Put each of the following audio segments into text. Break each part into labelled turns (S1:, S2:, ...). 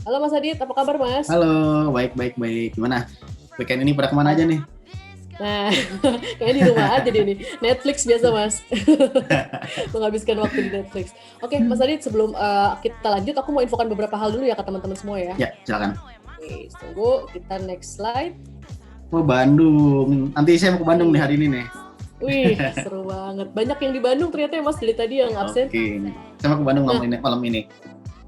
S1: Halo Mas Adit, apa kabar Mas?
S2: Halo, baik, baik, baik. Gimana? Weekend ini pada kemana aja
S1: Ad-
S2: nih?
S1: Nah, kayaknya di rumah aja deh nih. Netflix biasa Mas. Menghabiskan waktu di Netflix. Oke, Mas Adit, sebelum kita lanjut, aku mau infokan beberapa hal dulu ya ke teman-teman semua ya.
S2: Ya, silakan.
S1: Oke, tunggu. Kita next slide.
S2: Oh, Bandung. Nanti saya mau ke Bandung nih
S1: Iya.
S2: hari ini nih.
S1: Wih, seru banget. Banyak yang di Bandung ternyata ya Mas dari tadi yang absen.
S2: Oke. Saya mau ke Bandung
S1: Nah,
S2: malam ini.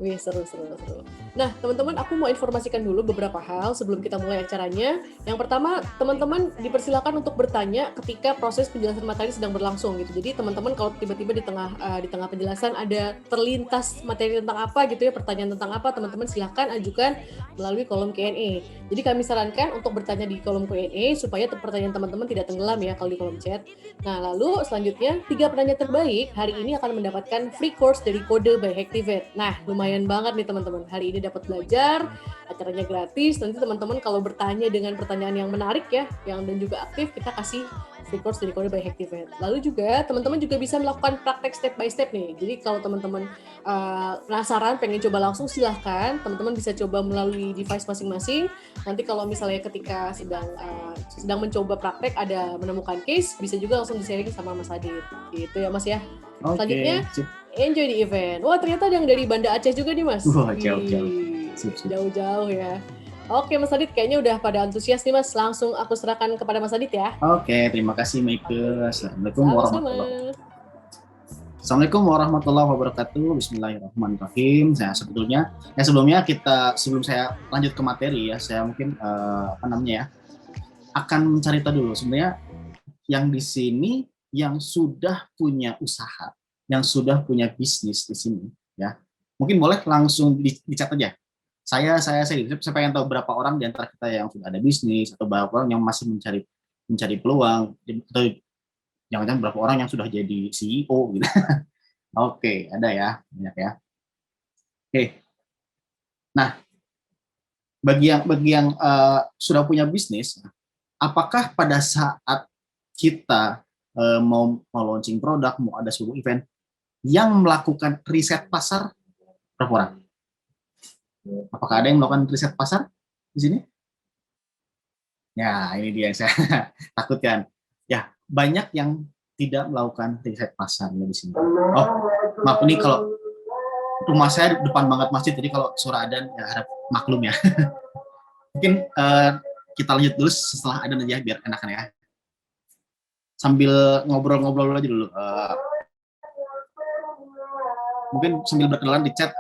S1: wih, seru, seru, seru. Nah, teman-teman, aku mau informasikan dulu beberapa hal sebelum kita mulai acaranya. Yang pertama, teman-teman dipersilakan untuk bertanya ketika proses penjelasan materi sedang berlangsung gitu. Jadi, teman-teman kalau tiba-tiba di tengah penjelasan ada terlintas materi tentang apa gitu ya, pertanyaan tentang apa, teman-teman silahkan ajukan melalui kolom Q&A. Jadi, kami sarankan untuk bertanya di kolom Q&A supaya pertanyaan teman-teman tidak tenggelam ya kalau di kolom chat. Nah, lalu selanjutnya, 3 penanya terbaik hari ini akan mendapatkan free course dari Kode by Hacktivate. Nah, lumayan banget nih teman-teman. Hari ini dapat belajar, acaranya gratis. Nanti teman-teman kalau bertanya dengan pertanyaan yang menarik ya, yang dan juga aktif, kita kasih free course dari Kode by Hacktivate. Lalu juga teman-teman juga bisa melakukan praktek step by step nih. Jadi kalau teman-teman penasaran, pengen coba langsung, silahkan. Teman-teman bisa coba melalui device masing-masing. Nanti kalau misalnya ketika sedang mencoba praktek ada menemukan case, bisa juga langsung di-sharing sama Mas Adit. Gitu ya Mas ya. Selanjutnya,
S2: Oke, sip.
S1: enjoy the event. Wah, ternyata ada yang dari Banda Aceh juga nih Mas.
S2: Wah, jauh, jauh. Sip,
S1: Wih,
S2: sip.
S1: jauh-jauh ya. Oke Mas Adit, kayaknya udah pada antusias nih Mas. Langsung aku serahkan kepada Mas Adit ya.
S2: Oke, terima kasih, Maike.
S1: Oke,
S2: Assalamualaikum
S1: sama-sama.
S2: warahmatullahi wabarakatuh. Assalamualaikum warahmatullahi wabarakatuh. Bismillahirrahmanirrahim. Sebelum saya lanjut ke materi ya, saya mungkin apa namanya ya, akan mencari tahu dulu sebenarnya yang di sini yang sudah punya usaha, yang sudah punya bisnis di sini, ya. Mungkin boleh langsung dicat aja. Saya pengen tahu berapa orang di antara kita yang sudah ada bisnis atau berapa orang yang masih mencari mencari peluang atau jangan-jangan berapa orang yang sudah jadi CEO gitu. Oke, ada ya, banyak ya. Oke. Nah, bagi yang sudah punya bisnis, apakah pada saat kita mau launching produk, mau ada sebuah event, yang melakukan riset pasar berapa orang? Apakah ada yang melakukan riset pasar di sini? Ya, ini dia yang saya takutkan. Ya, banyak yang tidak melakukan riset pasar di sini. Oh, maaf ini kalau rumah saya depan banget masjid, jadi kalau suara adzan ya harap maklum ya. Mungkin kita lanjut dulu setelah adzan aja biar enakan ya. Sambil ngobrol-ngobrol aja dulu. Mungkin sambil berkenalan di chat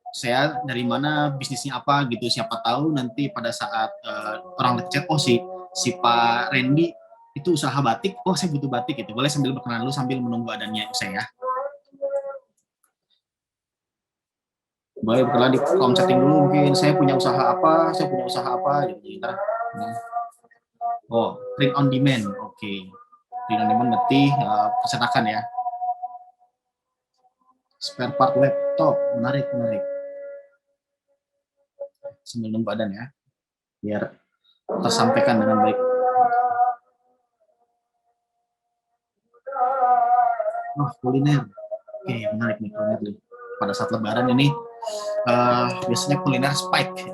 S2: saya dari mana, bisnisnya apa gitu, siapa tahu nanti pada saat orang di chat, oh si Pak Randy itu usaha batik, oh saya butuh batik gitu, boleh sambil berkenalan dulu sambil menunggu adanya saya. Boleh berkenalan di kolom chatting dulu, mungkin saya punya usaha apa gitu. Oh, print on demand, oke. Print on demand berarti percetakan ya. Spare part laptop, menarik, menarik. Sambil nunggu adan ya, biar tersampaikan dengan baik. Oh, kuliner. Oke, menarik nih kuliner nih. Pada saat lebaran ini biasanya kuliner spike.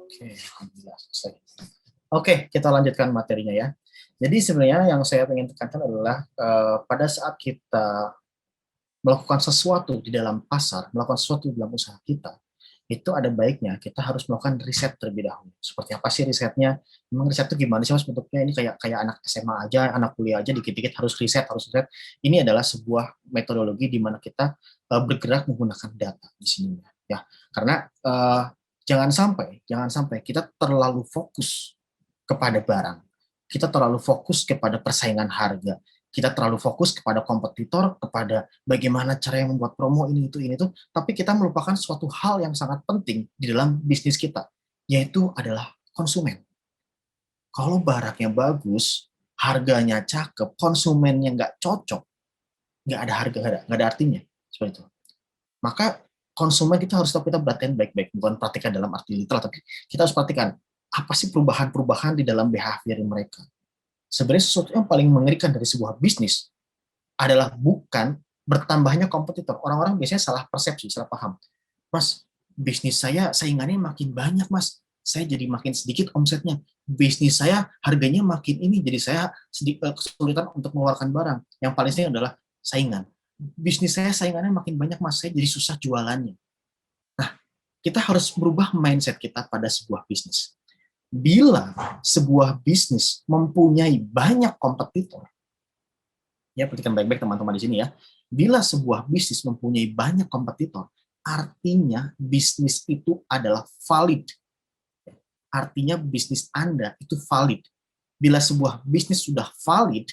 S2: Oke, alhamdulillah selesai. Oke, kita lanjutkan materinya ya. Jadi sebenarnya yang saya ingin tekankan adalah pada saat kita melakukan sesuatu di dalam pasar, melakukan sesuatu di dalam usaha kita, itu ada baiknya kita harus melakukan riset terlebih dahulu. Seperti apa sih risetnya? Memang riset itu gimana sih mas bentuknya? Ini kayak anak SMA aja, anak kuliah aja dikit-dikit harus riset, harus riset. Ini adalah sebuah metodologi di mana kita bergerak menggunakan data di sini ya. Karena jangan sampai kita terlalu fokus kepada barang. Kita terlalu fokus kepada persaingan harga. Kita terlalu fokus kepada kompetitor, kepada bagaimana cara yang membuat promo ini itu, tapi kita melupakan suatu hal yang sangat penting di dalam bisnis kita, yaitu adalah konsumen. Kalau barangnya bagus, harganya cakep, konsumennya nggak cocok, nggak ada harga, nggak ada artinya. Seperti itu. Maka konsumen kita harus tahu, kita perhatikan baik-baik, bukan perhatikan dalam arti literal, tapi kita harus perhatikan apa sih perubahan-perubahan di dalam behavior mereka. Sebenarnya sesuatu yang paling mengerikan dari sebuah bisnis adalah bukan bertambahnya kompetitor. Orang-orang biasanya salah persepsi, salah paham. Mas, bisnis saya saingannya makin banyak, mas. Saya jadi makin sedikit omsetnya. Bisnis saya harganya makin ini, jadi saya kesulitan untuk mengeluarkan barang. Yang paling sering adalah saingan. Bisnis saya saingannya makin banyak, mas. Saya jadi susah jualannya. Nah, kita harus merubah mindset kita pada sebuah bisnis. Bila sebuah bisnis mempunyai banyak kompetitor, ya perhatikan baik-baik teman-teman di sini ya. Bila sebuah bisnis mempunyai banyak kompetitor, artinya bisnis itu adalah valid. Artinya bisnis Anda itu valid. Bila sebuah bisnis sudah valid,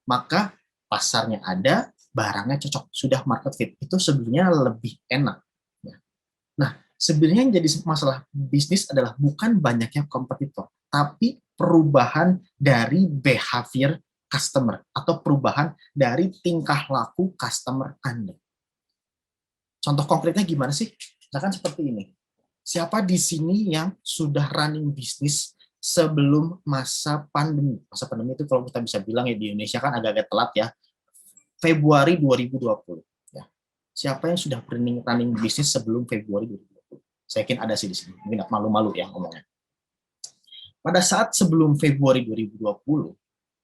S2: maka pasarnya ada, barangnya cocok, sudah market fit. Itu sebenarnya lebih enak. Nah, sebenarnya yang jadi masalah bisnis adalah bukan banyaknya kompetitor, tapi perubahan dari behavior customer atau perubahan dari tingkah laku customer Anda. Contoh konkretnya gimana sih? Misalkan seperti ini. Siapa di sini yang sudah running bisnis sebelum masa pandemi? Masa pandemi itu kalau kita bisa bilang ya di Indonesia kan agak-agak telat ya. Februari 2020. Siapa yang sudah running bisnis sebelum Februari 2020? Saya yakin ada sih di sini. Mungkin malu-malu ya ngomongnya. Pada saat sebelum Februari 2020,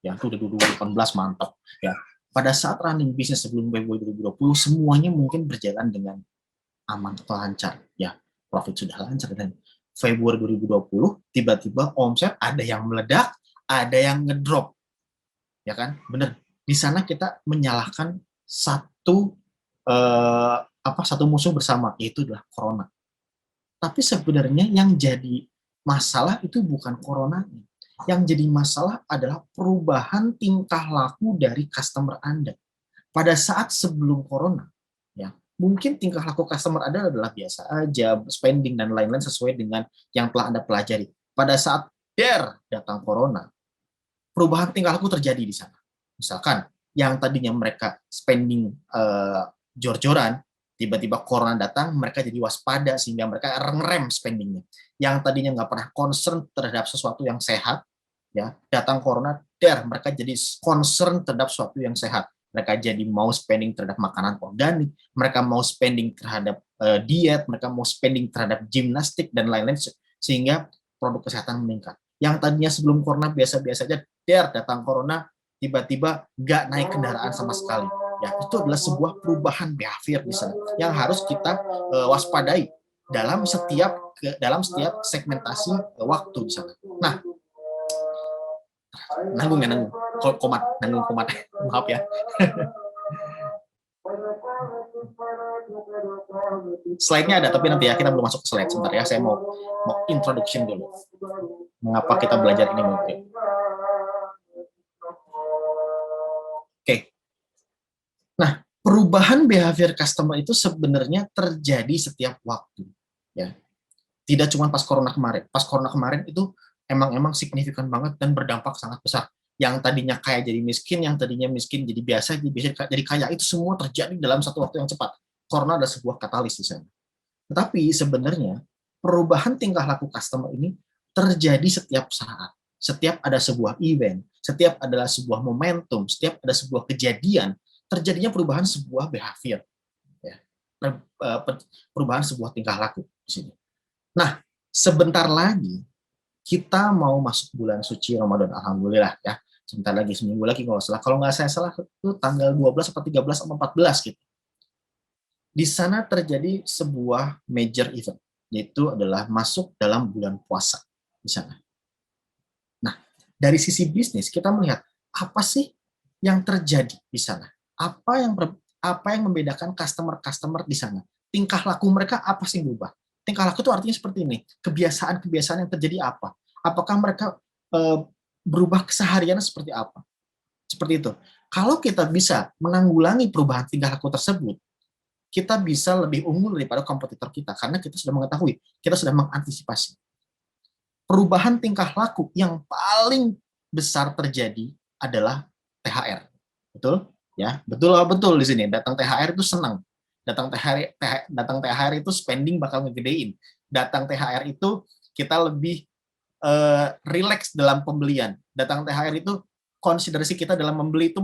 S2: ya itu udah 2018 mantap ya. Pada saat running bisnis sebelum Februari 2020, semuanya mungkin berjalan dengan aman atau lancar ya. Profit sudah lancar, dan Februari 2020 tiba-tiba omset ada yang meledak, ada yang ngedrop. Ya kan? Bener. Di sana kita menyalahkan satu musuh bersama, yaitu adalah corona. Tapi sebenarnya yang jadi masalah itu bukan corona. Yang jadi masalah adalah perubahan tingkah laku dari customer Anda. Pada saat sebelum corona, ya mungkin tingkah laku customer Anda adalah biasa aja, spending dan lain-lain sesuai dengan yang telah Anda pelajari. Pada saat datang corona, perubahan tingkah laku terjadi di sana. Misalkan yang tadinya mereka spending jor-joran, Tiba-tiba corona datang, mereka jadi waspada sehingga mereka ngerem spendingnya. Yang tadinya nggak pernah concern terhadap sesuatu yang sehat, ya datang corona, mereka jadi concern terhadap sesuatu yang sehat. Mereka jadi mau spending terhadap makanan organik, mereka mau spending terhadap diet, mereka mau spending terhadap gimnastik dan lain-lain, sehingga produk kesehatan meningkat. Yang tadinya sebelum corona biasa-biasa aja, datang corona, tiba-tiba nggak naik kendaraan sama sekali. Ya, itu adalah sebuah perubahan behavior di sana yang harus kita waspadai dalam setiap segmentasi waktu di sana. Nah, nanggung komat, maaf ya. Slide-nya ada, tapi nanti ya kita belum masuk ke slide. Sebentar ya, saya mau introduction dulu. Mengapa kita belajar ini mungkin? Oke. Nah, perubahan behavior customer itu sebenarnya terjadi setiap waktu. Ya, tidak cuma pas corona kemarin. Pas corona kemarin itu emang signifikan banget dan berdampak sangat besar. Yang tadinya kaya jadi miskin, yang tadinya miskin jadi biasa jadi kaya, itu semua terjadi dalam satu waktu yang cepat. Corona adalah sebuah katalis di sana. Tetapi sebenarnya perubahan tingkah laku customer ini terjadi setiap saat. Setiap ada sebuah event, setiap adalah sebuah momentum, setiap ada sebuah kejadian, terjadinya perubahan sebuah behavior. Ya. Perubahan sebuah tingkah laku di sini. Nah, sebentar lagi kita mau masuk bulan suci Ramadan, alhamdulillah ya. Sebentar lagi, seminggu lagi kalau salah. Kalau nggak saya salah itu tanggal 12 atau 13 atau 14 gitu. Di sana terjadi sebuah major event, yaitu adalah masuk dalam bulan puasa di sana. Nah, dari sisi bisnis kita melihat apa sih yang terjadi di sana? Apa yang membedakan customer di sana? Tingkah laku mereka apa sih yang berubah? Tingkah laku itu artinya seperti ini, kebiasaan-kebiasaan yang terjadi apa? Apakah mereka berubah kesehariannya seperti apa? Seperti itu. Kalau kita bisa menanggulangi perubahan tingkah laku tersebut, kita bisa lebih unggul daripada kompetitor kita karena kita sudah mengetahui, kita sudah mengantisipasi. Perubahan tingkah laku yang paling besar terjadi adalah THR. Betul? Ya, betul di sini. Datang THR itu senang. Datang THR itu spending bakal ngegedein. Datang THR itu kita lebih relax dalam pembelian. Datang THR itu konsiderasi kita dalam membeli itu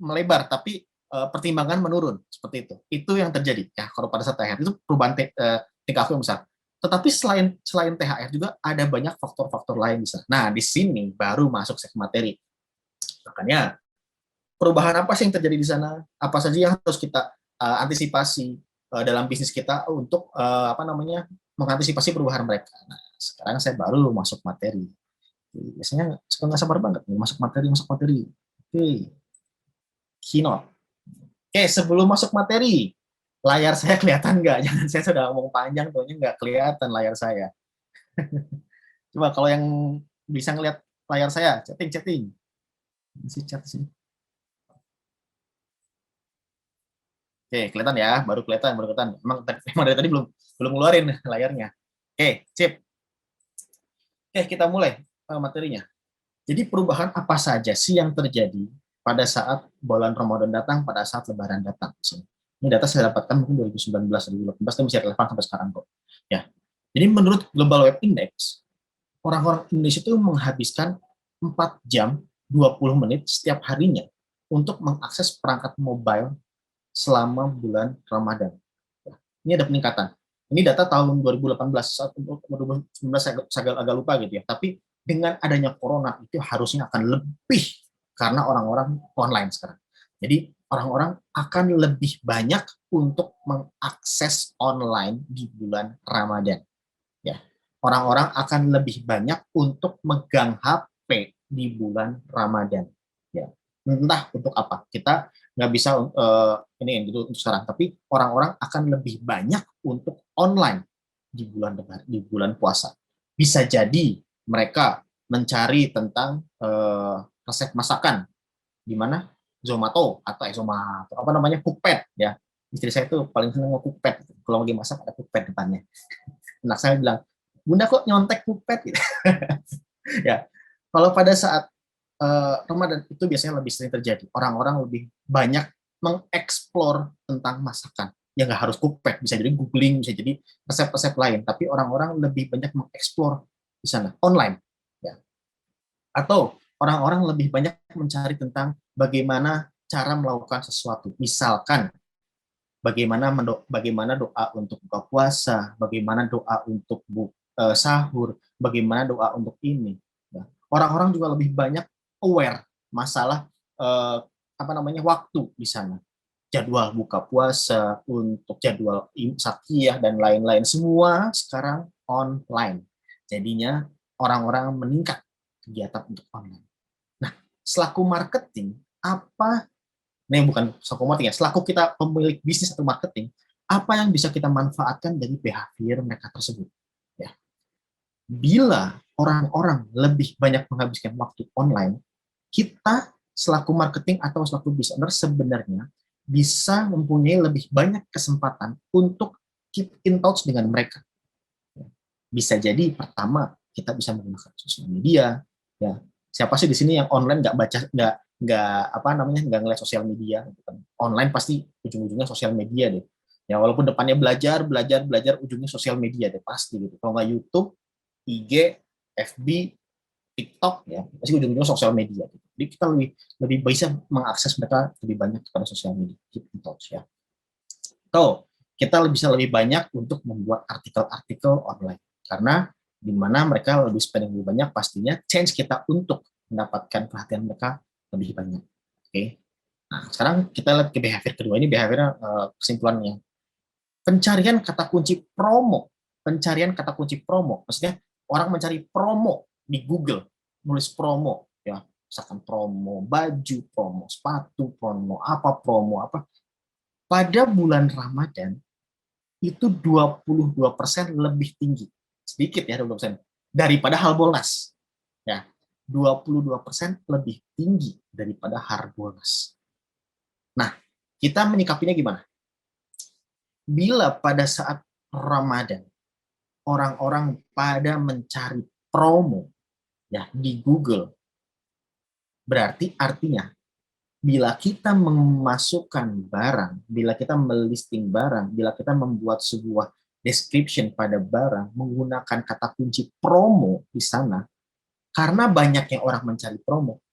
S2: melebar, tapi pertimbangan menurun seperti itu. Itu yang terjadi ya kalau pada saat THR itu perubahan tingkah laku yang besar. Tetapi selain THR juga ada banyak faktor-faktor lain bisa. Nah, di sini baru masuk segmen materi. Makanya perubahan apa sih yang terjadi di sana? Apa saja yang harus kita antisipasi dalam bisnis kita untuk mengantisipasi perubahan mereka. Nah, sekarang saya baru masuk materi. Biasanya suka nggak sabar banget nih masuk materi. Oke, keynote. Oke, sebelum masuk materi, layar saya kelihatan nggak? Jangan saya sudah ngomong panjang, tuhnya nggak kelihatan layar saya. Coba kalau yang bisa ngelihat layar saya, chatting. Masih chat sini. Oke, kelihatan ya, baru kelihatan. Emang dari tadi belum ngeluarin layarnya. Oke, sip. Oke, kita mulai materinya. Jadi perubahan apa saja sih yang terjadi pada saat bulan Ramadan datang, pada saat Lebaran datang? Ini data saya dapatkan mungkin 2019, 2018, tapi masih relevan sampai sekarang kok. Ya. Jadi menurut Global Web Index, orang-orang Indonesia itu menghabiskan 4 jam 20 menit setiap harinya untuk mengakses perangkat mobile selama bulan Ramadan. Ini ada peningkatan. Ini data tahun 2018, 2019 saya agak lupa gitu ya. Tapi dengan adanya corona itu harusnya akan lebih karena orang-orang online sekarang. Jadi orang-orang akan lebih banyak untuk mengakses online di bulan Ramadan. Ya, orang-orang akan lebih banyak untuk megang HP di bulan Ramadan. Ya, entah untuk apa. Kita nggak bisa ini untuk sekarang, tapi orang-orang akan lebih banyak untuk online di bulan puasa. Bisa jadi mereka mencari tentang resep masakan di mana Zomato atau Zomato apa namanya Cookpad ya. Istri saya itu paling senang Cookpad. Kalau lagi masak ada Cookpad depannya. Anak saya bilang, Bunda kok nyontek Cookpad gitu. Ya, kalau pada saat Ramadan itu biasanya lebih sering terjadi. Orang-orang lebih banyak mengeksplor tentang masakan. Ya nggak harus cookpad, bisa jadi googling, bisa jadi resep-resep lain. Tapi orang-orang lebih banyak mengeksplor di sana online. Ya. Atau orang-orang lebih banyak mencari tentang bagaimana cara melakukan sesuatu. Misalkan bagaimana doa untuk buka puasa, bagaimana doa untuk sahur, bagaimana doa untuk ini. Ya. Orang-orang juga lebih banyak aware masalah apa namanya waktu di sana. Jadwal buka puasa, untuk jadwal imsakiyah dan lain-lain, semua sekarang online. Jadinya orang-orang meningkat kegiatan untuk online. Nah, selaku marketing, apa, ini bukan selaku marketing ya, selaku kita pemilik bisnis atau marketing, apa yang bisa kita manfaatkan dari behavior mereka tersebut? Ya, bila orang-orang lebih banyak menghabiskan waktu online, kita selaku marketing atau selaku business owner sebenarnya bisa mempunyai lebih banyak kesempatan untuk keep in touch dengan mereka. Bisa jadi pertama kita bisa menggunakan sosial media. Ya, siapa sih di sini yang online nggak baca, nggak apa namanya, nggak ngeliat sosial media? Online pasti ujung-ujungnya sosial media deh. Ya walaupun depannya belajar, belajar, belajar, ujungnya sosial media deh pasti gitu. Kalau nggak YouTube, IG, FB, TikTok, ya pasti ujung-ujungnya sosial media. Gitu. Jadi kita lebih lebih bisa mengakses mereka lebih banyak kepada sosial media, keep in touch ya. Atau kita bisa lebih banyak untuk membuat artikel-artikel online karena di mana mereka lebih spending lebih banyak, pastinya chance kita untuk mendapatkan perhatian mereka lebih banyak. Oke. Nah, sekarang kita lihat ke behavior kedua, ini behavior kesimpulannya. Pencarian kata kunci promo. Pencarian kata kunci promo. Maksudnya orang mencari promo di Google, nulis promo, ya, misalkan promo baju, promo sepatu, promo apa. Pada bulan Ramadan itu 22% lebih tinggi. Sedikit ya 22%. Daripada Harbolnas. Ya, 22% lebih tinggi daripada Harbolnas. Nah, kita menyikapinya gimana? Bila pada saat Ramadan orang-orang pada mencari promo ya di Google, berarti artinya bila kita memasukkan barang, bila kita melisting barang, bila kita membuat sebuah description pada barang menggunakan kata kunci promo di sana, karena banyaknya orang mencari promo,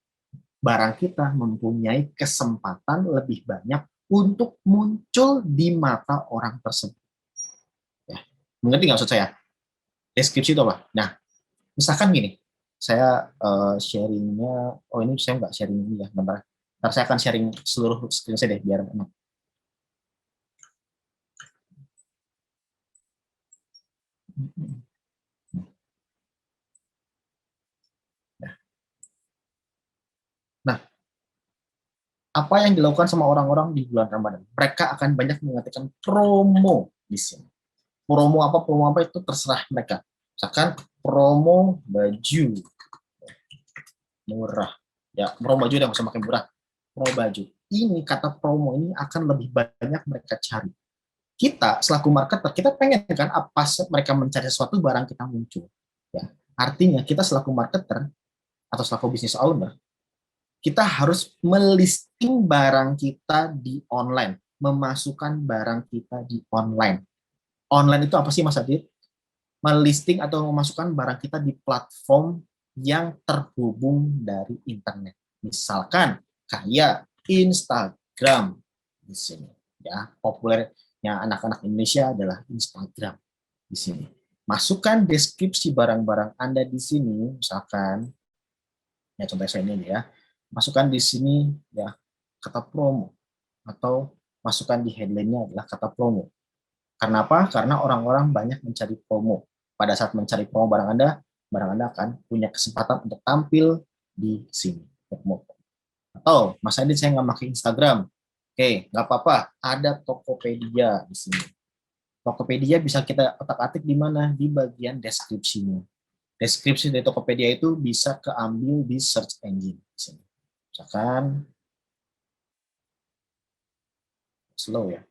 S2: barang kita mempunyai kesempatan lebih banyak untuk muncul di mata orang tersebut. Ya, mengerti nggak maksud saya? Deskripsi itu apa? Nah, misalkan gini, saya sharingnya, oh ini saya nggak sharing ini ya, bentar. Ntar saya akan sharing seluruh screen saya deh, biar enak. Nah, apa yang dilakukan sama orang-orang di bulan Ramadan? Mereka akan banyak mengetikkan promo di sini. Promo apa itu terserah mereka. Misalkan promo baju murah. Ya, promo baju udah nggak usah makin murah. Promo baju. Ini kata promo ini akan lebih banyak mereka cari. Kita selaku marketer, kita pengen kan apa mereka mencari sesuatu barang kita muncul. Ya, artinya kita selaku marketer atau selaku business owner, kita harus melisting barang kita di online, memasukkan barang kita di online. Online itu apa sih Mas Adit? Melisting atau memasukkan barang kita di platform yang terhubung dari internet. Misalkan kayak Instagram di sini. Ya, populernya anak-anak Indonesia adalah Instagram di sini. Masukkan deskripsi barang-barang Anda di sini, misalkan ya contoh saya ini ya. Masukkan di sini ya kata promo atau masukkan di headline-nya adalah kata promo. Karena apa? Karena orang-orang banyak mencari promo. Pada saat mencari promo barang Anda akan punya kesempatan untuk tampil di sini. Atau, Mas Adit saya nggak pakai Instagram. Oke, nggak apa-apa. Ada Tokopedia di sini. Tokopedia bisa kita otak-atik di mana? Di bagian deskripsinya. Deskripsi dari Tokopedia itu bisa keambil di search engine. Di sini. Misalkan, slow ya.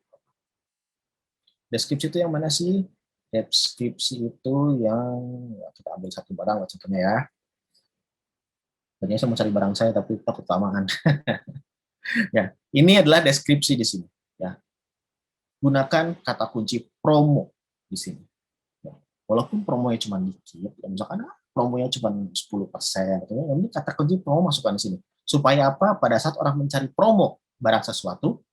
S2: Deskripsi itu yang mana sih? Deskripsi itu yang ya, kita ambil satu barang contohnya ya. Tadinya saya mau cari barang saya tapi takut kelamaan. Ya, ini adalah deskripsi di sini. Ya, gunakan kata kunci promo di sini. Ya. Walaupun promonya cuma dikit, ya misalkan promonya cuma 10%, ini kata kunci promo masukkan di sini. Supaya apa? Pada saat orang mencari promo barang sesuatu,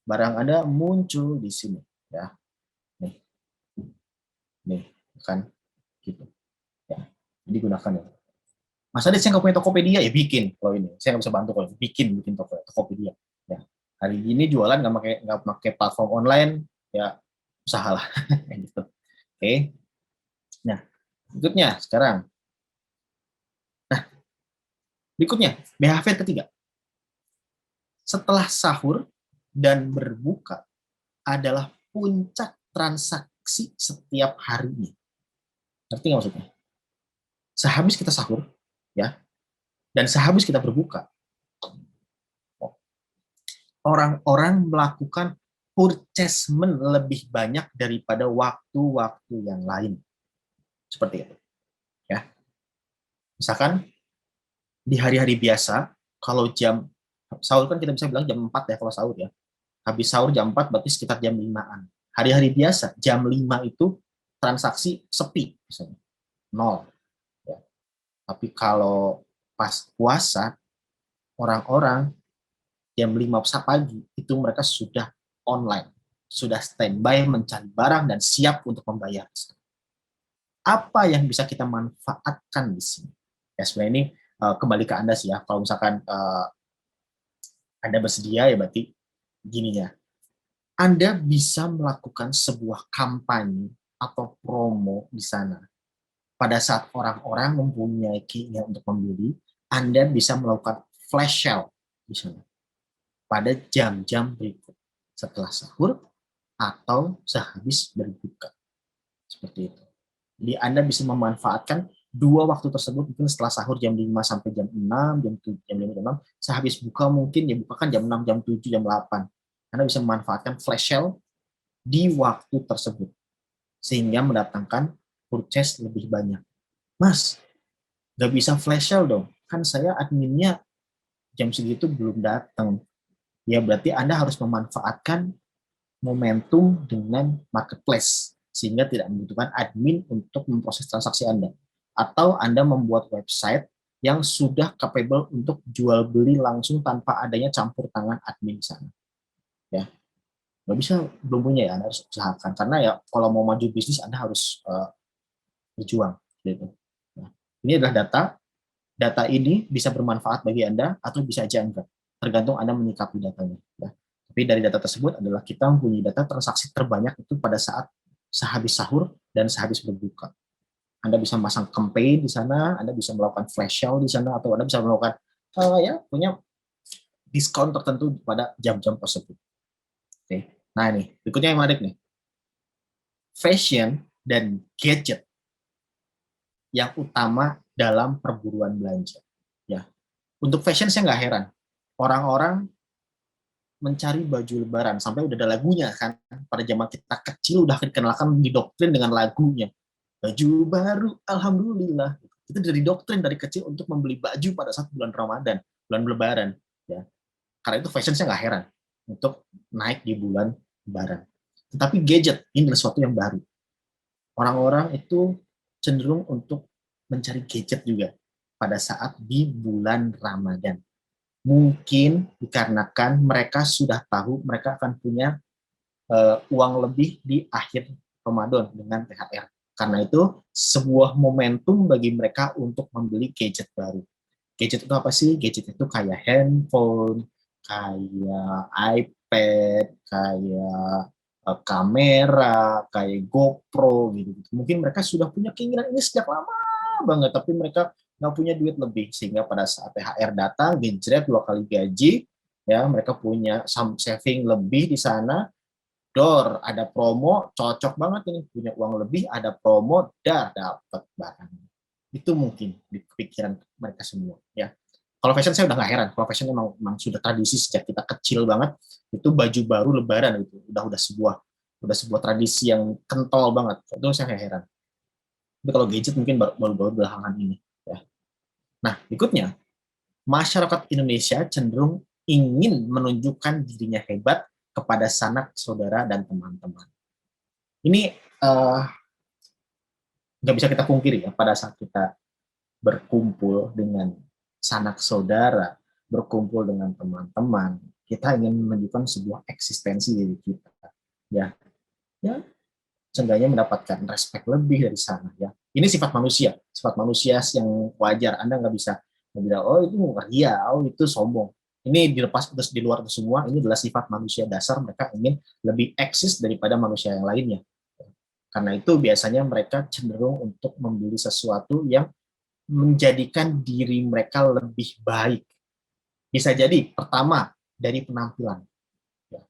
S2: barang Anda muncul di sini. Ya, nih, kan, gitu. Ya, jadi gunakan ya. Masa saya nggak punya Tokopedia ya bikin. Kalau ini saya nggak bisa bantu kalau bikin Tokopedia. Ya, hari ini jualan nggak pakai platform online ya usahalah. Gitu. Oke. Nah, berikutnya sekarang. Nah, berikutnya behavior ketiga. Setelah sahur dan berbuka adalah puncak transaksi setiap harinya. Ngerti nggak maksudnya? Sehabis kita sahur, ya, dan sehabis kita berbuka, orang-orang melakukan purchasement lebih banyak daripada waktu-waktu yang lain. Seperti itu. Ya. Misalkan di hari-hari biasa, kalau jam sahur kan kita bisa bilang jam 4 ya kalau sahur ya. Habis sahur jam 4 berarti sekitar jam 5-an. Hari-hari biasa jam 5 itu transaksi sepi misalnya. Nol. Ya. Tapi kalau pas puasa, orang-orang jam 5 pagi itu mereka sudah online, sudah standby mencari barang dan siap untuk membayar. Apa yang bisa kita manfaatkan di sini? Ya sebenarnya ini kembali ke Anda sih ya. Kalau misalkan Anda bersedia ya berarti gini ya. Anda bisa melakukan sebuah kampanye atau promo di sana. Pada saat orang-orang mempunyai keinginan untuk membeli, Anda bisa melakukan flash sale di sana pada jam-jam berikut setelah sahur atau sehabis berbuka. Seperti itu. Jadi Anda bisa memanfaatkan dua waktu tersebut, mungkin setelah sahur jam 5 sampai jam 6, jam 7, jam 5, jam 6, sehabis buka mungkin ya buka kan jam 6, jam 7, jam 8. Anda bisa memanfaatkan flash sale di waktu tersebut sehingga mendatangkan purchase lebih banyak. Mas, nggak bisa flash sale dong, kan saya adminnya jam segitu belum datang. Ya berarti Anda harus memanfaatkan momentum dengan marketplace sehingga tidak membutuhkan admin untuk memproses transaksi Anda. Atau Anda membuat website yang sudah capable untuk jual beli langsung tanpa adanya campur tangan admin di sana. Ya, nggak bisa belum punya ya, Anda harus usahakan karena ya kalau mau maju bisnis Anda harus berjuang. Gitu. Nah, ini adalah data. Data ini bisa bermanfaat bagi Anda atau bisa aja enggak, tergantung Anda menyikapi datanya. Ya. Tapi dari data tersebut adalah kita mempunyai data transaksi terbanyak itu pada saat sehabis sahur dan sehabis berbuka. Anda bisa masang campaign di sana, Anda bisa melakukan flash sale di sana, atau Anda bisa melakukan ya punya diskon tertentu pada jam-jam tersebut. Oke. Nah ini berikutnya yang menarik nih, fashion dan gadget yang utama dalam perburuan belanja. Ya, untuk fashion saya nggak heran, orang-orang mencari baju lebaran sampai udah ada lagunya kan, pada zaman kita kecil udah dikenalkan didoktrin dengan lagunya. Baju baru, alhamdulillah. Itu dari doktrin dari kecil untuk membeli baju pada saat bulan Ramadan, bulan Lebaran. Ya. Karena itu fashion saya nggak heran untuk naik di bulan Lebaran. Tetapi gadget ini adalah sesuatu yang baru. Orang-orang itu cenderung untuk mencari gadget juga pada saat di bulan Ramadan. Mungkin dikarenakan mereka sudah tahu mereka akan punya uang lebih di akhir Ramadan dengan THR. Karena itu sebuah momentum bagi mereka untuk membeli gadget baru. Gadget itu apa sih? Gadget itu kayak handphone, kayak iPad, kayak kamera, kayak GoPro gitu. Mungkin mereka sudah punya keinginan ini sejak lama banget, tapi mereka nggak punya duit lebih sehingga pada saat THR datang, gejrek 2 kali gaji, ya mereka punya saving lebih di sana. Dor, ada promo, cocok banget ini, punya uang lebih, ada promo, dapat barang. Itu mungkin di pikiran mereka semua. Ya. Kalau fashion saya udah nggak heran, kalau fashion memang sudah tradisi sejak kita kecil banget, itu baju baru Lebaran itu udah sebuah tradisi yang kental banget. Itu saya nggak heran. Tapi kalau gadget mungkin baru belakangan ini. Ya. Nah, berikutnya, masyarakat Indonesia cenderung ingin menunjukkan dirinya hebat kepada sanak saudara dan teman-teman. Ini uh, nggak bisa kita pungkiri ya, pada saat kita berkumpul dengan sanak saudara, berkumpul dengan teman-teman, kita ingin menunjukkan sebuah eksistensi diri kita, ya, ya, seenggaknya mendapatkan respect lebih dari sana, ya. Ini sifat manusia yang wajar. Anda nggak bisa bilang, oh itu ria, oh itu sombong. Ini dilepas terus di luar itu semua. Ini adalah sifat manusia dasar. Mereka ingin lebih eksis daripada manusia yang lainnya. Karena itu biasanya mereka cenderung untuk membeli sesuatu yang menjadikan diri mereka lebih baik. Bisa jadi pertama dari penampilan, ya.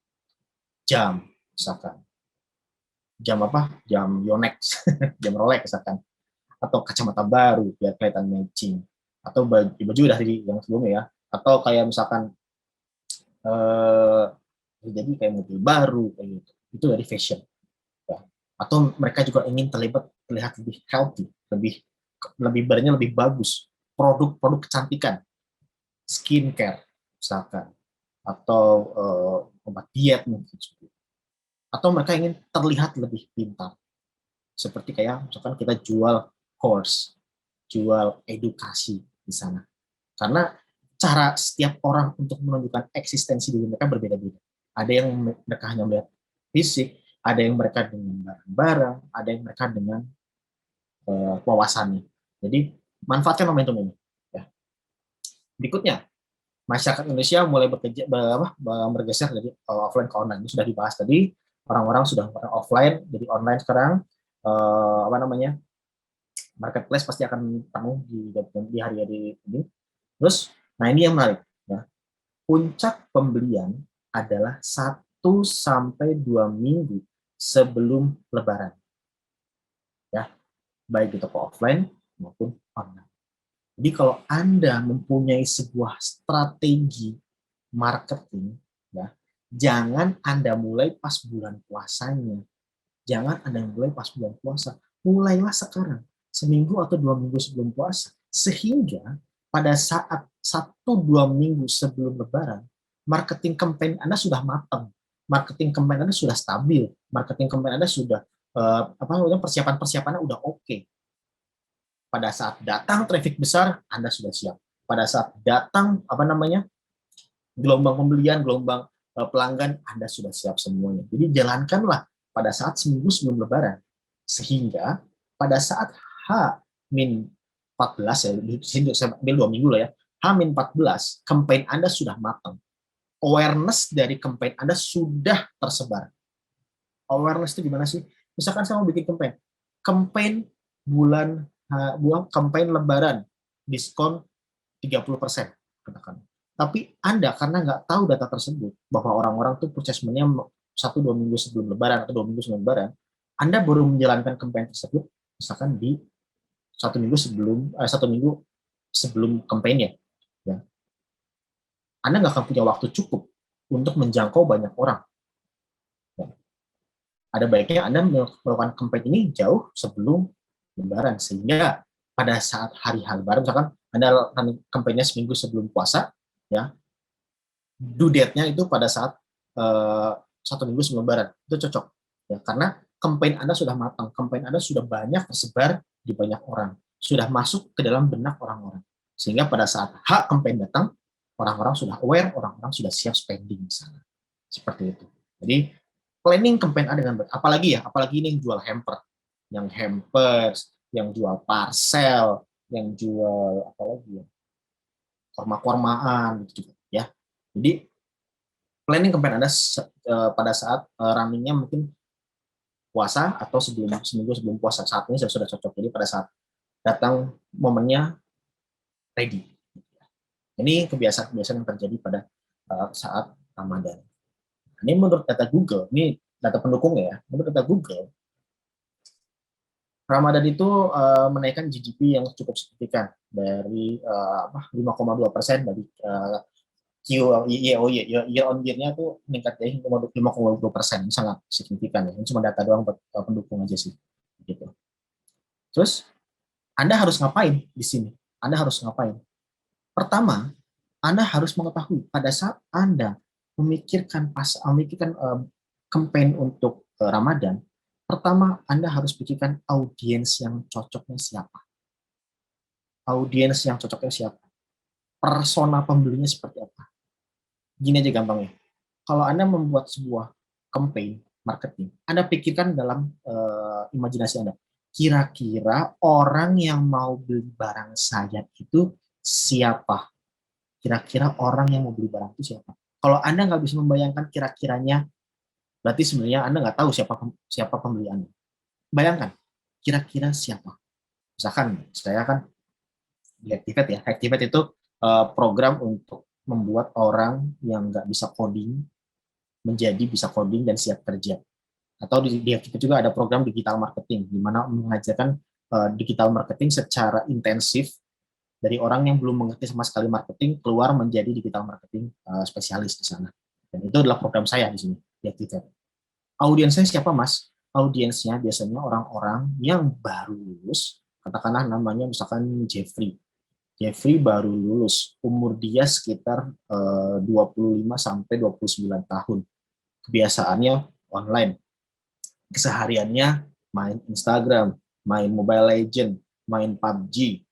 S2: Jam, misalkan jam apa? Jam Yonex, jam Rolex misalkan, atau kacamata baru biar kelihatan matching, atau baju dari yang sebelumnya ya, atau kayak misalkan eh, jadi kayak mobil baru kayak gitu. Itu dari fashion. Ya. Atau mereka juga ingin terlihat lebih healthy, lebih lebih badannya lebih bagus, produk-produk kecantikan, skincare misalkan, atau obat diet mungkin, atau mereka ingin terlihat lebih pintar, seperti kayak misalkan kita jual course, jual edukasi di sana, karena cara setiap orang untuk menunjukkan eksistensi diri mereka berbeda-beda. Ada yang mereka hanya melihat fisik, ada yang mereka dengan barang-barang, ada yang mereka dengan wawasannya. Jadi manfaatkan momentum ini. Ya. Berikutnya, masyarakat Indonesia mulai bergeser dari offline ke online. Ini sudah dibahas tadi. Orang-orang sudah offline jadi online sekarang. Apa namanya? Marketplace pasti akan penuh di hari-hari ini. Terus, nah ini yang menarik. Ya. Puncak pembelian adalah 1 sampai 2 minggu sebelum Lebaran. Ya, baik di toko offline maupun online. Jadi kalau Anda mempunyai sebuah strategi marketing, ya, jangan Anda mulai pas bulan puasanya. Jangan Anda mulai pas bulan puasa. Mulailah sekarang, seminggu atau 2 minggu sebelum puasa. Sehingga pada saat 1-2 minggu sebelum Lebaran, marketing campaign Anda sudah matang. Marketing campaign Anda sudah stabil. Marketing campaign Anda sudah persiapan-persiapannya udah oke. Pada saat datang traffic besar, Anda sudah siap. Pada saat datang gelombang pembelian, gelombang pelanggan, Anda sudah siap semuanya. Jadi jalankanlah pada saat seminggu sebelum Lebaran, sehingga pada saat H-14 ya, saya ambil 2 minggu lah ya, H-14, campaign Anda sudah matang. Awareness dari campaign Anda sudah tersebar. Awareness itu gimana sih? Misalkan saya mau bikin campaign bulan campaign Lebaran, diskon 30%, katakan. Tapi Anda karena nggak tahu data tersebut, bahwa orang-orang tuh purchase-nya 1-2 minggu sebelum Lebaran atau 2 minggu sebelum Lebaran, Anda baru menjalankan campaign tersebut, misalkan di 1 minggu sebelum kampanye, ya. Anda nggak akan punya waktu cukup untuk menjangkau banyak orang. Ya. Ada baiknya Anda melakukan campaign ini jauh sebelum Lebaran, sehingga pada saat hari-hari Lebaran, misalkan Anda lakukan kampanye seminggu sebelum puasa, ya, due date-nya itu pada saat 1 minggu sebelum Lebaran, itu cocok, ya, karena campaign Anda sudah matang, campaign Anda sudah banyak tersebar di banyak orang, sudah masuk ke dalam benak orang-orang, sehingga pada saat campaign datang, orang-orang sudah aware, orang-orang sudah siap spending di sana, seperti itu. Jadi planning campaign Anda dengan baik, apalagi ini yang jual hampers, yang jual parcel, yang jual apa lagi ya, korma-kormaan gitu juga, ya. Jadi planning campaign Anda pada saat runningnya mungkin puasa atau seminggu sebelum puasa, saat ini sudah cocok. Jadi pada saat datang momennya ready. Ini kebiasaan-kebiasaan yang terjadi pada saat Ramadan. Ini menurut data Google, ini data pendukungnya ya. Menurut data Google, Ramadan itu menaikkan GDP yang cukup signifikan dari 5,2% dari year on year-nya tuh meningkat dari 5,2%, sangat signifikan ya. Ini cuma data doang buat pendukung aja sih. Gitu. Terus Anda harus ngapain di sini? Anda harus ngapain? Pertama, Anda harus mengetahui pada saat Anda memikirkan campaign untuk Ramadan, pertama Anda harus pikirkan audiens yang cocoknya siapa. Audiens yang cocoknya siapa. Persona pembelinya seperti apa. Gini aja gampangnya. Kalau Anda membuat sebuah campaign marketing, Anda pikirkan dalam imajinasi Anda. Kira-kira orang yang mau beli barang saya itu siapa? Kira-kira orang yang mau beli barang itu siapa? Kalau Anda nggak bisa membayangkan kira-kiranya, berarti sebenarnya Anda nggak tahu siapa pembeli Anda. Bayangkan, kira-kira siapa? Misalkan saya kan di Activate ya. Activate itu program untuk membuat orang yang nggak bisa coding menjadi bisa coding dan siap kerja. Atau di Activate juga ada program digital marketing, di mana mengajarkan digital marketing secara intensif dari orang yang belum mengerti sama sekali marketing keluar menjadi digital marketing spesialis di sana. Dan itu adalah program saya di sini di Activate. Audiensnya siapa, Mas? Audiensnya biasanya orang-orang yang baru lulus, katakanlah namanya misalkan Jeffrey. Jeffrey baru lulus, umur dia sekitar 25 sampai 29 tahun. Kebiasaannya online. Kesehariannya main Instagram, main Mobile Legend, main PUBG.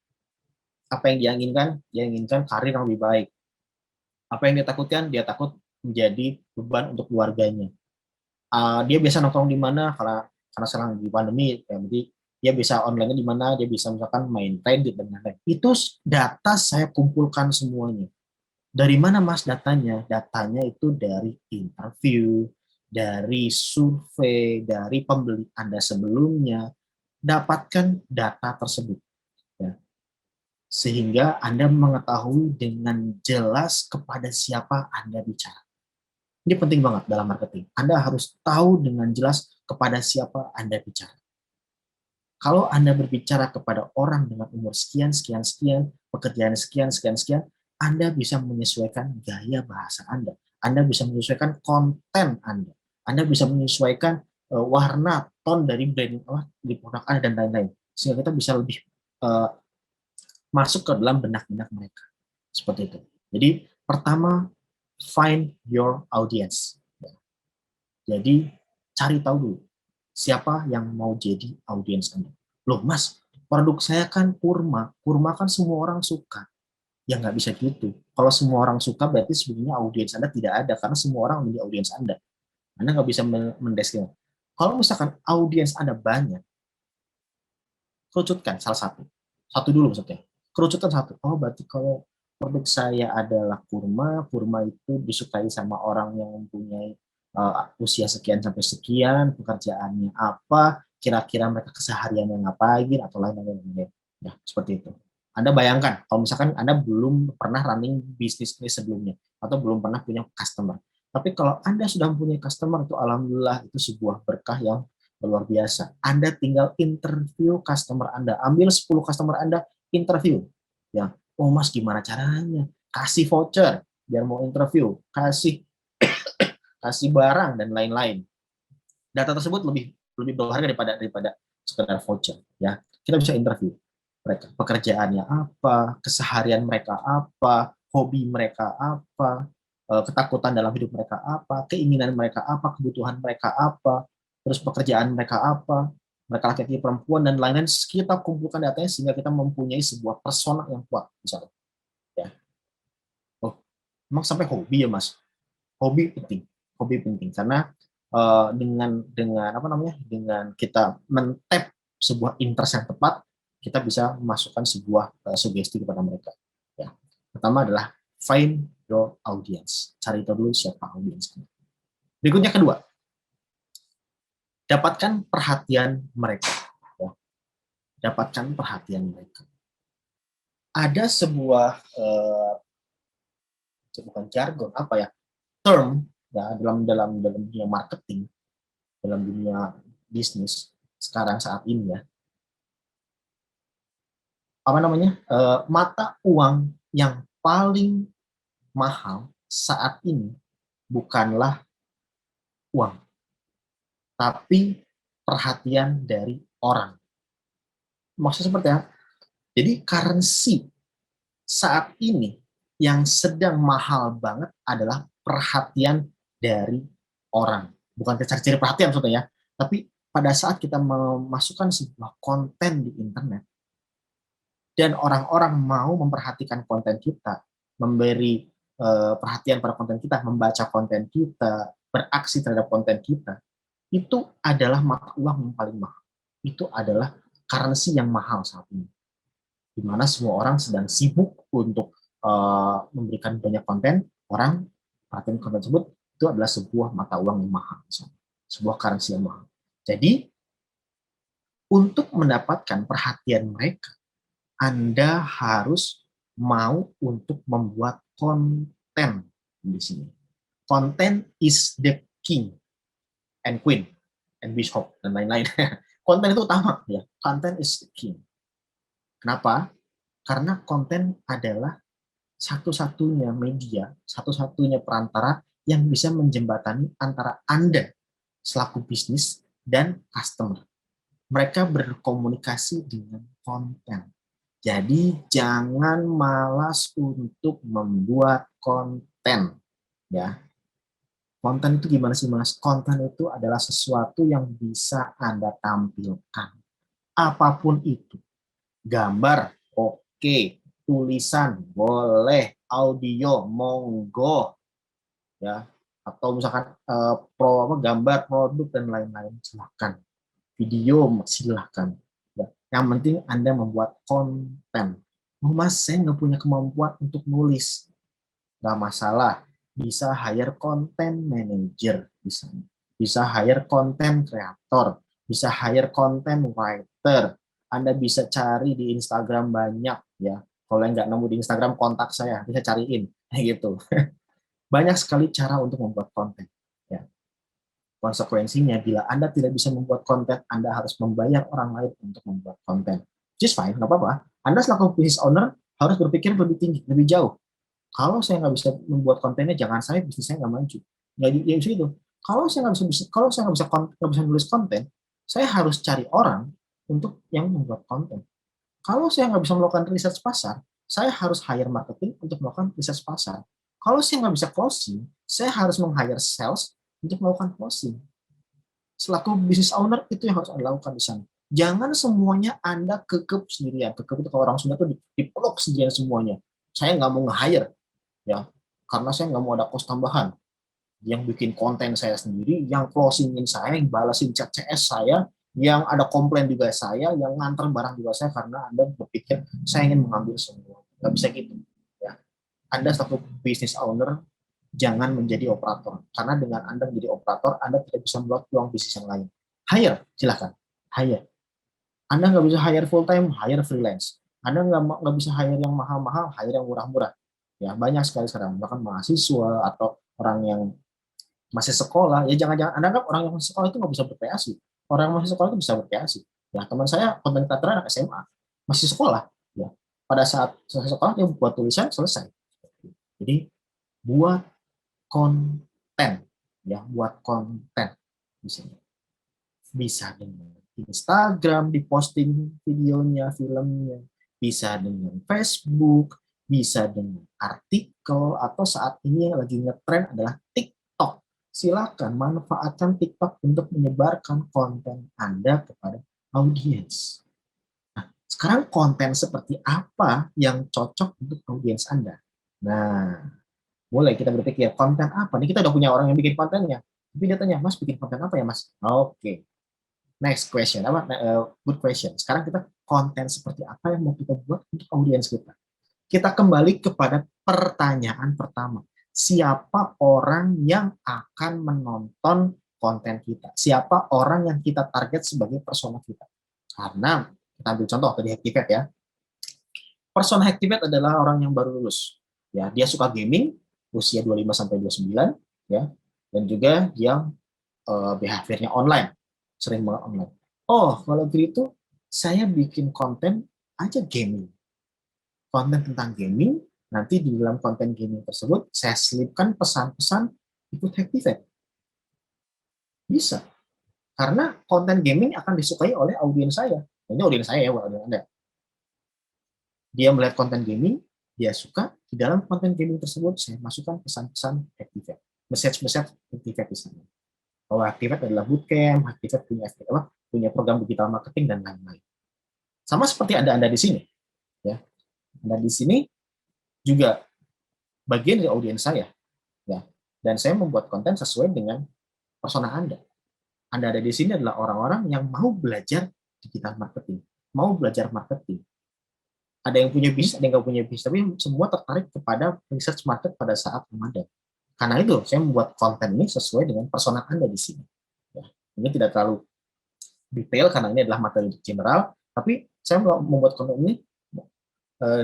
S2: Apa yang dia inginkan? Dia inginkan karir yang lebih baik. Apa yang dia takutkan? Dia takut menjadi beban untuk keluarganya. Dia biasa nongkrong di mana? Karena sekarang di pandemi, ya, jadi dia bisa online di mana? Dia bisa misalkan main Reddit dan lain-lain. Itu data saya kumpulkan semuanya. Dari mana, Mas, datanya? Datanya itu dari interview, dari survei, dari pembeli Anda sebelumnya. Dapatkan data tersebut. Ya. Sehingga Anda mengetahui dengan jelas kepada siapa Anda bicara. Ini penting banget dalam marketing. Anda harus tahu dengan jelas kepada siapa Anda bicara. Kalau Anda berbicara kepada orang dengan umur sekian, sekian, sekian, pekerjaan sekian, sekian, sekian, Anda bisa menyesuaikan gaya bahasa Anda. Anda bisa menyesuaikan konten Anda. Anda bisa menyesuaikan warna, ton dari brand di produk Anda dan lain-lain. Sehingga kita bisa lebih masuk ke dalam benak-benak mereka. Seperti itu. Jadi pertama, find your audience. Jadi cari tahu dulu siapa yang mau jadi audiens Anda. Loh Mas, produk saya kan kurma. Kurma kan semua orang suka. Ya nggak bisa gitu. Kalau semua orang suka berarti sebenarnya audiens Anda tidak ada karena semua orang menjadi audiens Anda. Anda nggak bisa mendeskripsikan. Kalau misalkan audiens Anda banyak, kerucutkan salah satu. Satu dulu maksudnya. Kerucutkan satu. Oh berarti kalau produk saya adalah kurma, kurma itu disukai sama orang yang mempunyai usia sekian sampai sekian, pekerjaannya apa, kira-kira mereka kesehariannya ngapain, atau lain-lain. Ya, seperti itu. Anda bayangkan, kalau misalkan Anda belum pernah running bisnis ini sebelumnya, atau belum pernah punya customer. Tapi kalau Anda sudah mempunyai customer, itu alhamdulillah, itu sebuah berkah yang luar biasa. Anda tinggal interview customer Anda. Ambil 10 customer Anda, interview. Ya, oh Mas, gimana caranya? Kasih voucher, biar mau interview. Kasih barang dan lain-lain. Data tersebut lebih berharga daripada sekedar voucher. Ya, kita bisa interview mereka, pekerjaannya apa, keseharian mereka apa, hobi mereka apa, ketakutan dalam hidup mereka apa, keinginan mereka apa, kebutuhan mereka apa, terus pekerjaan mereka apa, mereka laki-laki perempuan dan lain-lain. Kita kumpulkan datanya sehingga kita mempunyai sebuah persona yang kuat misalnya. Ya. Oh, emang sampai hobi ya Mas? Hobi penting karena dengan apa namanya, dengan kita mentap sebuah interest yang tepat, kita bisa memasukkan sebuah sugesti kepada mereka. Ya. Pertama adalah find your audience, cari tahu dulu siapa audiens. Berikutnya kedua, dapatkan perhatian mereka. Ya. Dapatkan perhatian mereka. Ada sebuah bukan jargon, apa ya, term ya dalam dunia marketing, dalam dunia bisnis sekarang saat ini ya, apa namanya, mata uang yang paling mahal saat ini bukanlah uang, tapi perhatian dari orang. Maksudnya seperti apa? Jadi currency saat ini yang sedang mahal banget adalah perhatian dari orang. Bukan cari-cari perhatian maksudnya ya, tapi pada saat kita memasukkan sebuah konten di internet dan orang-orang mau memperhatikan konten kita, memberi perhatian pada konten kita, membaca konten kita, beraksi terhadap konten kita, itu adalah mata uang yang paling mahal. Itu adalah currency yang mahal saat ini. Di mana semua orang sedang sibuk untuk memberikan banyak konten, orang perhatian konten tersebut itu adalah sebuah mata uang yang mahal, sebuah currency yang mahal. Jadi untuk mendapatkan perhatian mereka, Anda harus mau untuk membuat konten di sini. Konten is the king and queen and bishop dan lain-lain. Konten itu utama ya. Konten is the king. Kenapa? Karena konten adalah satu-satunya media, satu-satunya perantara yang bisa menjembatani antara Anda selaku bisnis dan customer. Mereka berkomunikasi dengan konten. Jadi jangan malas untuk membuat konten, ya. Konten itu gimana sih, Mas? Konten itu adalah sesuatu yang bisa Anda tampilkan. Apapun itu. Gambar, oke. Tulisan, boleh. Audio, monggo. Ya. Atau misalkan gambar, produk, dan lain-lain. Silakan. Video, silakan. Ya. Yang penting Anda membuat konten. Oh, Mas, saya nggak punya kemampuan untuk nulis. Nggak masalah. Bisa hire content manager. Bisa hire content creator. Bisa hire content writer. Anda bisa cari di Instagram banyak. Ya. Kalau yang nggak nemu di Instagram, kontak saya. Bisa cariin. Gitu. Banyak sekali cara untuk membuat konten. Ya. Konsekuensinya, bila Anda tidak bisa membuat konten, Anda harus membayar orang lain untuk membuat konten. Just fine, nggak apa-apa. Anda selaku business owner harus berpikir lebih tinggi, lebih jauh. Kalau saya nggak bisa membuat kontennya, jangan saya bisnis saya nggak maju. Nggak ya itu. Kalau saya nggak bisa nulis konten, saya harus cari orang untuk yang membuat konten. Kalau saya nggak bisa melakukan riset pasar, saya harus hire marketing untuk melakukan riset pasar. Kalau saya nggak bisa closing, saya harus meng-hire sales untuk melakukan closing. Selaku business owner, itu yang harus Anda lakukan di sana. Jangan semuanya Anda kekep sendirian. Kekep itu kalau orang Sunda itu dipeluk sendirian semuanya. Saya nggak mau nge-hire, ya, karena saya nggak mau ada cost tambahan. Yang bikin konten saya sendiri, yang closingin saya, yang balasin chat CS saya, yang ada komplain juga saya, yang nganter barang juga saya, karena Anda berpikir saya ingin mengambil semua. Nggak bisa gitu. Ya. Anda selaku business owner, jangan menjadi operator. Karena dengan Anda menjadi operator, Anda tidak bisa membuat peluang bisnis yang lain. Hire, silakan. Hire. Anda nggak bisa hire full time, hire freelance. Anda nggak bisa hire yang mahal-mahal, hire yang murah-murah. Ya, banyak sekali sekarang. Bahkan mahasiswa atau orang yang masih sekolah, ya jangan-jangan Anda anggap orang yang masih sekolah itu nggak bisa berkreasi. Orang yang masih sekolah itu bisa berkreasi. Ya, teman saya konten kreator anak SMA, masih sekolah. Ya, pada saat selesai sekolah dia buat tulisan selesai. Jadi buat konten, ya, buat konten di sini. Bisa dengan Instagram diposting videonya, filmnya, bisa dengan Facebook, bisa dengan artikel, atau saat ini yang lagi ngetren adalah TikTok. Silakan manfaatkan TikTok untuk menyebarkan konten Anda kepada audiens. Nah, sekarang konten seperti apa yang cocok untuk audiens Anda? Nah, mulai kita berpikir konten apa nih, kita udah punya orang yang bikin kontennya, tapi dia tanya, Mas bikin konten apa ya Mas? Oke, next question, good question. Sekarang kita konten seperti apa yang mau kita buat untuk audiens kita. Kita kembali kepada pertanyaan pertama, siapa orang yang akan menonton konten kita, siapa orang yang kita target sebagai persona kita. Karena kita ambil contoh tadi Hacktivate ya, persona Hacktivate adalah orang yang baru lulus, ya, dia suka gaming, usia 25 sampai 29, ya, dan juga dia behaviornya online, sering banget online. Oh, kalau gitu saya bikin konten aja gaming. Konten tentang gaming, nanti di dalam konten gaming tersebut saya selipkan pesan-pesan ikut Hacktivate. Bisa. Karena konten gaming akan disukai oleh audiens saya. Ini audiens saya ya, bukan audiens Anda. Dia melihat konten gaming, dia suka, di dalam konten gaming tersebut saya masukkan pesan-pesan Activate, message-message Activate di sana. Bahwa Activate adalah bootcamp, Activate punya program digital marketing dan lain-lain. Sama seperti Anda di sini, ya. Anda di sini juga bagian dari audiens saya, ya. Dan saya membuat konten sesuai dengan persona Anda. Anda ada di sini adalah orang-orang yang mau belajar digital marketing, mau belajar marketing. Ada yang punya bisnis, ada yang nggak punya bisnis, tapi semua tertarik kepada research market pada saat Ramadan. Karena itu, saya membuat konten ini sesuai dengan persona Anda di sini. Ya, ini tidak terlalu detail karena ini adalah materi general, tapi saya membuat konten ini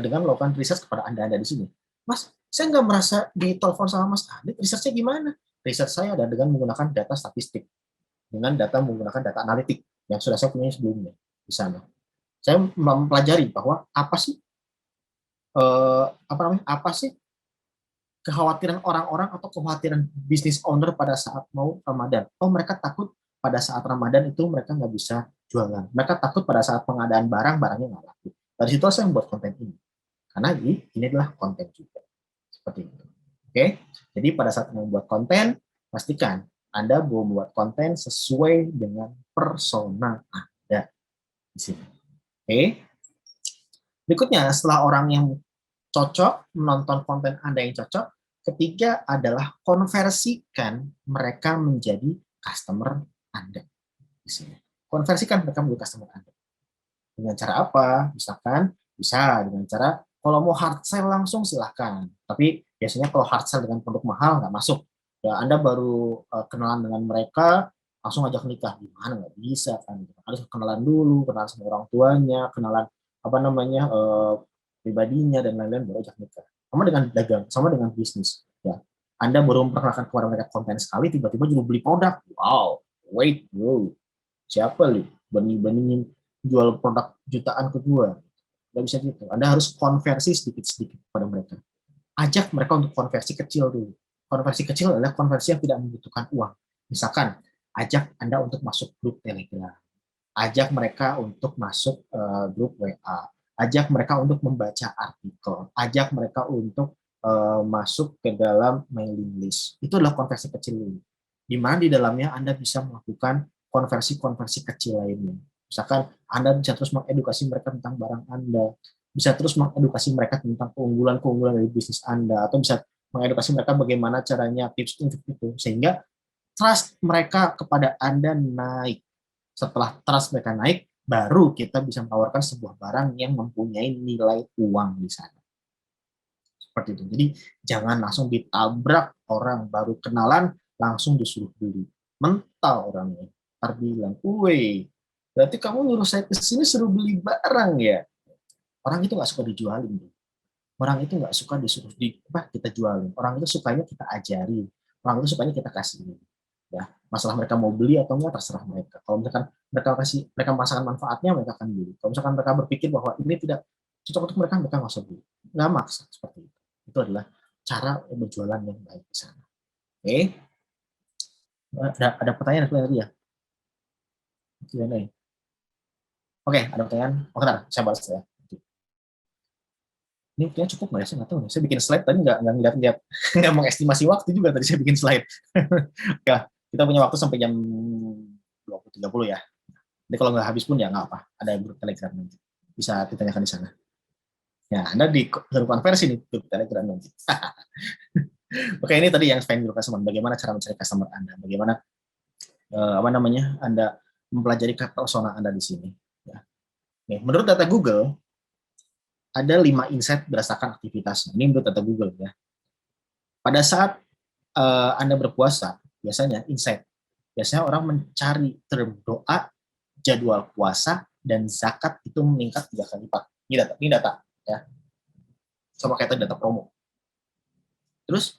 S2: dengan melakukan research kepada Anda di sini. Mas, saya nggak merasa ditelepon sama Mas Adit, research-nya gimana? Research saya ada dengan menggunakan data statistik, dengan menggunakan data analitik yang sudah saya punya sebelumnya di sana. Saya mempelajari bahwa apa sih kekhawatiran orang-orang atau kekhawatiran business owner pada saat mau Ramadan. Oh, mereka takut pada saat Ramadan itu mereka nggak bisa jualan. Mereka takut pada saat pengadaan barangnya nggak laku. Dari situ saya membuat konten ini. Karena ini adalah konten juga. Seperti itu. Oke, jadi pada saat membuat konten, pastikan Anda membuat konten sesuai dengan persona Anda di sini. Oke. Berikutnya, setelah orang yang cocok menonton konten Anda yang cocok, ketiga adalah konversikan mereka menjadi customer Anda di sini. Konversikan mereka menjadi customer Anda. Dengan cara apa? Misalkan bisa dengan cara kalau mau hard sell langsung silahkan. Tapi biasanya kalau hard sell dengan produk mahal nggak masuk. Ya Anda baru kenalan dengan mereka, langsung ajak nikah gimana, nggak bisa kan? Harus kenalan dulu, kenalan sama orang tuanya, kenalan pribadinya dan lain-lain baru ajak nikah. Sama dengan dagang, sama dengan bisnis. Ya, Anda baru memperkenalkan kepada mereka konten sekali, tiba-tiba juga beli produk. Wow, wait bro, siapa lu bandingin jual produk jutaan ke gua? Nggak bisa gitu. Anda harus konversi sedikit-sedikit pada mereka. Ajak mereka untuk konversi kecil dulu. Konversi kecil adalah konversi yang tidak membutuhkan uang. Misalkan, ajak Anda untuk masuk grup Telegram. Ajak mereka untuk masuk grup WA. Ajak mereka untuk membaca artikel. Ajak mereka untuk masuk ke dalam mailing list. Itu adalah konversi kecil dulu. Di mana di dalamnya Anda bisa melakukan konversi-konversi kecil lainnya. Misalkan Anda bisa terus mengedukasi mereka tentang barang Anda, bisa terus mengedukasi mereka tentang keunggulan-keunggulan dari bisnis Anda, atau bisa mengedukasi mereka bagaimana caranya tips itu, sehingga trust mereka kepada Anda naik. Setelah trust mereka naik, baru kita bisa menawarkan sebuah barang yang mempunyai nilai uang di sana. Seperti itu. Jadi jangan langsung ditabrak orang baru kenalan, langsung disuruh beli. Mental orangnya. Ntar bilang, woi, berarti kamu nyuruh saya ke sini suruh beli barang ya? Orang itu nggak suka dijualin. Orang itu nggak suka disuruh kita jualin. Orang itu sukanya kita ajarin. Orang itu sukanya kita kasih. Ya, masalah mereka mau beli atau enggak terserah mereka. Kalau misalkan mereka merasakan manfaatnya, mereka akan beli. Kalau misalkan mereka berpikir bahwa ini tidak cocok untuk mereka nggak usah beli. Nggak maksa seperti itu. Itu adalah cara berjualan yang baik di sana. Oke, ada pertanyaan tadi ya? Oke, ada pertanyaan. Oke, saya balas ya. Ini kayaknya cukup nggak ya? Saya nggak tahu. Saya bikin slide tadi nggak ngeliat-ngeliat, nggak mengestimasi waktu juga tadi saya bikin slide. Ya, kita punya waktu sampai jam 20.30 ya. Jadi kalau nggak habis pun ya nggak apa. Ada grup Telegram nanti. Bisa ditanyakan di sana. Ya, Anda di grup konversi nih, grup Telegram nanti. Oke, ini tadi yang find your customer. Bagaimana cara mencari customer Anda? Bagaimana Anda mempelajari persona Anda di sini. Ya. Nih, menurut data Google, ada 5 insight berdasarkan aktivitas. Ini menurut data Google ya. Pada saat Anda berpuasa, biasanya insight. Biasanya orang mencari term doa, jadwal puasa, dan zakat itu meningkat 3 kali lipat. Ini data ya. Sama kayak data promo. Terus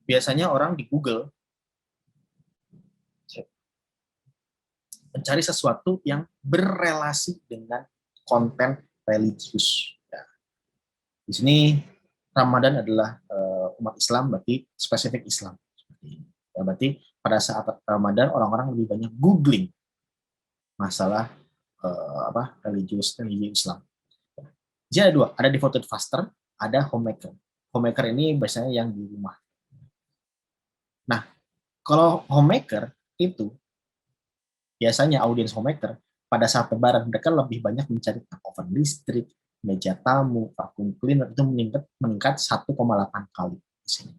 S2: biasanya orang di Google mencari sesuatu yang berrelasi dengan konten religius. Ya. Di sini Ramadan adalah umat Islam, berarti spesifik Islam. Ya, berarti pada saat Ramadan orang-orang lebih banyak googling masalah religius Islam. Jadi ada 2, ada devoted faster ada homemaker. Homemaker ini biasanya yang di rumah. Nah, kalau homemaker itu biasanya audiens homemaker pada saat lebaran mereka lebih banyak mencari oven listrik, meja tamu, vacuum cleaner itu meningkat 1,8 kali di sini.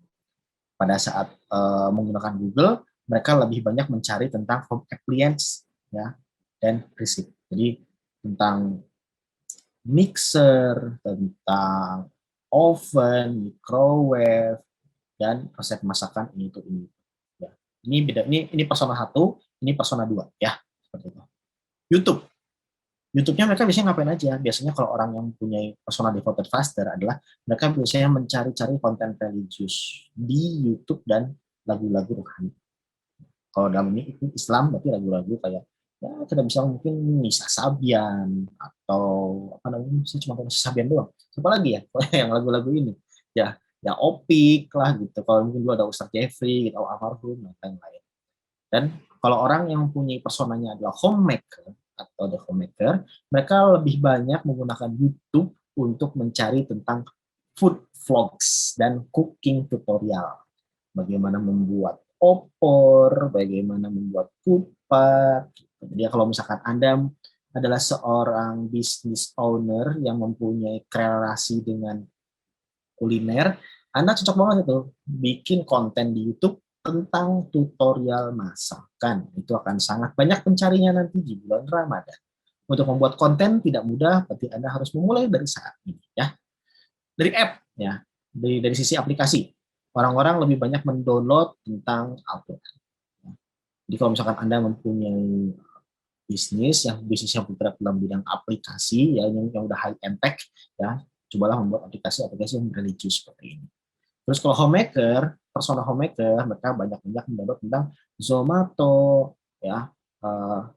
S2: Pada saat menggunakan Google, mereka lebih banyak mencari tentang home appliance ya dan receipt. Jadi tentang mixer, tentang oven, microwave, dan resep masakan ini tuh ini. Ya. Ini beda. Ini persona 1, ini persona 2 ya. Seperti itu. YouTube. YouTube-nya mereka biasanya ngapain aja? Biasanya kalau orang yang punya persona devoted faster adalah mereka biasanya mencari-cari konten religius di YouTube dan lagu-lagu rohani. Kalau dalam ini Islam berarti lagu-lagu kayak ya kita bisa mungkin Nisa Sabian atau apa namanya, saya cuma tahu Nisa Sabian doang. Siapa lagi ya yang lagu-lagu ini? Ya Opik lah gitu. Kalau mungkin dulu ada Ustaz Jeffrey gitu, atau almarhum dan lain-lain. Dan kalau orang yang mempunyai personanya adalah homemaker atau the homemaker, mereka lebih banyak menggunakan YouTube untuk mencari tentang food vlogs dan cooking tutorial. Bagaimana membuat opor, bagaimana membuat kupat. Jadi kalau misalkan Anda adalah seorang business owner yang mempunyai relasi dengan kuliner, Anda cocok banget itu bikin konten di YouTube tentang tutorial masakan. Itu akan sangat banyak pencarinya nanti di bulan Ramadan. Untuk membuat konten tidak mudah, berarti Anda harus memulai dari saat ini ya. Dari app ya, dari sisi aplikasi. Orang-orang lebih banyak mendownload tentang Al-Quran. Jadi kalau misalkan Anda mempunyai bisnis yang bergerak dalam bidang aplikasi ya yang udah high impact ya, cobalah membuat aplikasi-aplikasi yang religius seperti ini. Terus kalau homemaker, persona homemaker, mereka banyak-banyak mendownload tentang Zomato, ya,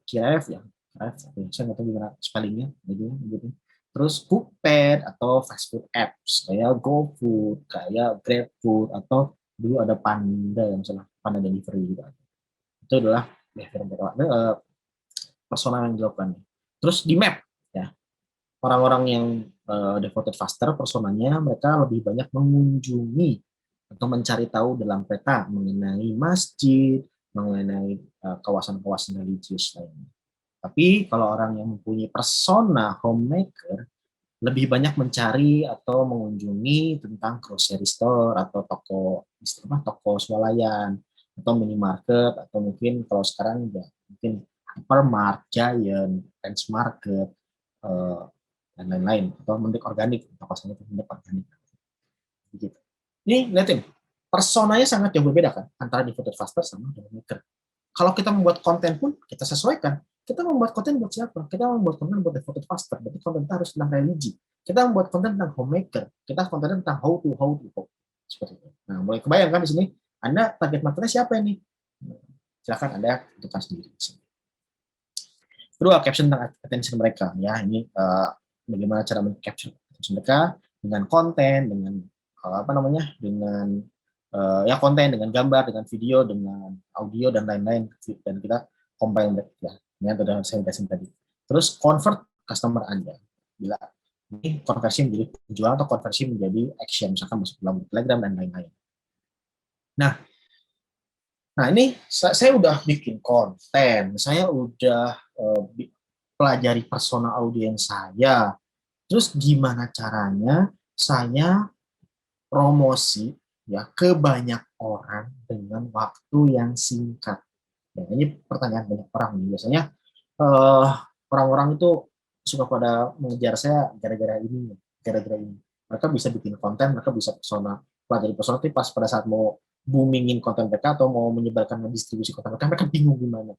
S2: Kiref, ya, Kiref, saya nggak tahu gimana spellingnya, gitu. Terus Cookpad atau fast food apps kayak GoFood, kayak GrabFood atau dulu ada Panda yang salah, Panda Delivery juga. Itu adalah persona yang dilakukan. Terus di map, ya, orang-orang yang devoted faster personanya mereka lebih banyak mengunjungi atau mencari tahu dalam peta mengenai masjid, mengenai kawasan-kawasan religius lainnya. Tapi kalau orang yang mempunyai persona homemaker lebih banyak mencari atau mengunjungi tentang grocery store atau toko swalayan atau minimarket atau mungkin kalau sekarang ya mungkin hypermart, giant, Trans Market, eh, dan lain-lain atau mendik organik toko sana itu mendik organik gitu. Ini lihatin personanya sangat jauh berbeda kan antara devoted faster sama maker. Kalau kita membuat konten pun kita sesuaikan. Kita membuat konten buat siapa? Kita membuat konten buat devoted faster. Berarti konten kita harus tentang religi. Kita membuat konten tentang homemaker. Kita konten tentang how to. Seperti itu. Nah, mulai kebayang kan di sini Anda target marketnya siapa ini? Silakan Anda tentukan sendiri. Kedua, caption tentang attention mereka. Ya, ini bagaimana cara men-capture attention mereka dengan konten, dengan apa namanya, dengan ya konten, dengan gambar, dengan video, dengan audio dan lain-lain. Dan kita combine ya. Ini yang saya jelasin tadi. Terus convert customer Anda. Bila ini konversi menjadi penjualan atau konversi menjadi action, misalkan masuk dalam Telegram dan lain-lain. Nah ini saya udah bikin konten, saya udah pelajari persona audiens saya. Terus gimana caranya saya promosi ya ke banyak orang dengan waktu yang singkat. Ya, ini pertanyaan banyak orang nih. Biasanya orang-orang itu suka pada mengejar saya gara-gara ini, gara-gara ini. Mereka bisa bikin konten, mereka bisa pelajari persona, tapi pas pada saat mau boomingin konten mereka atau mau menyebarkan distribusi konten mereka, mereka bingung gimana.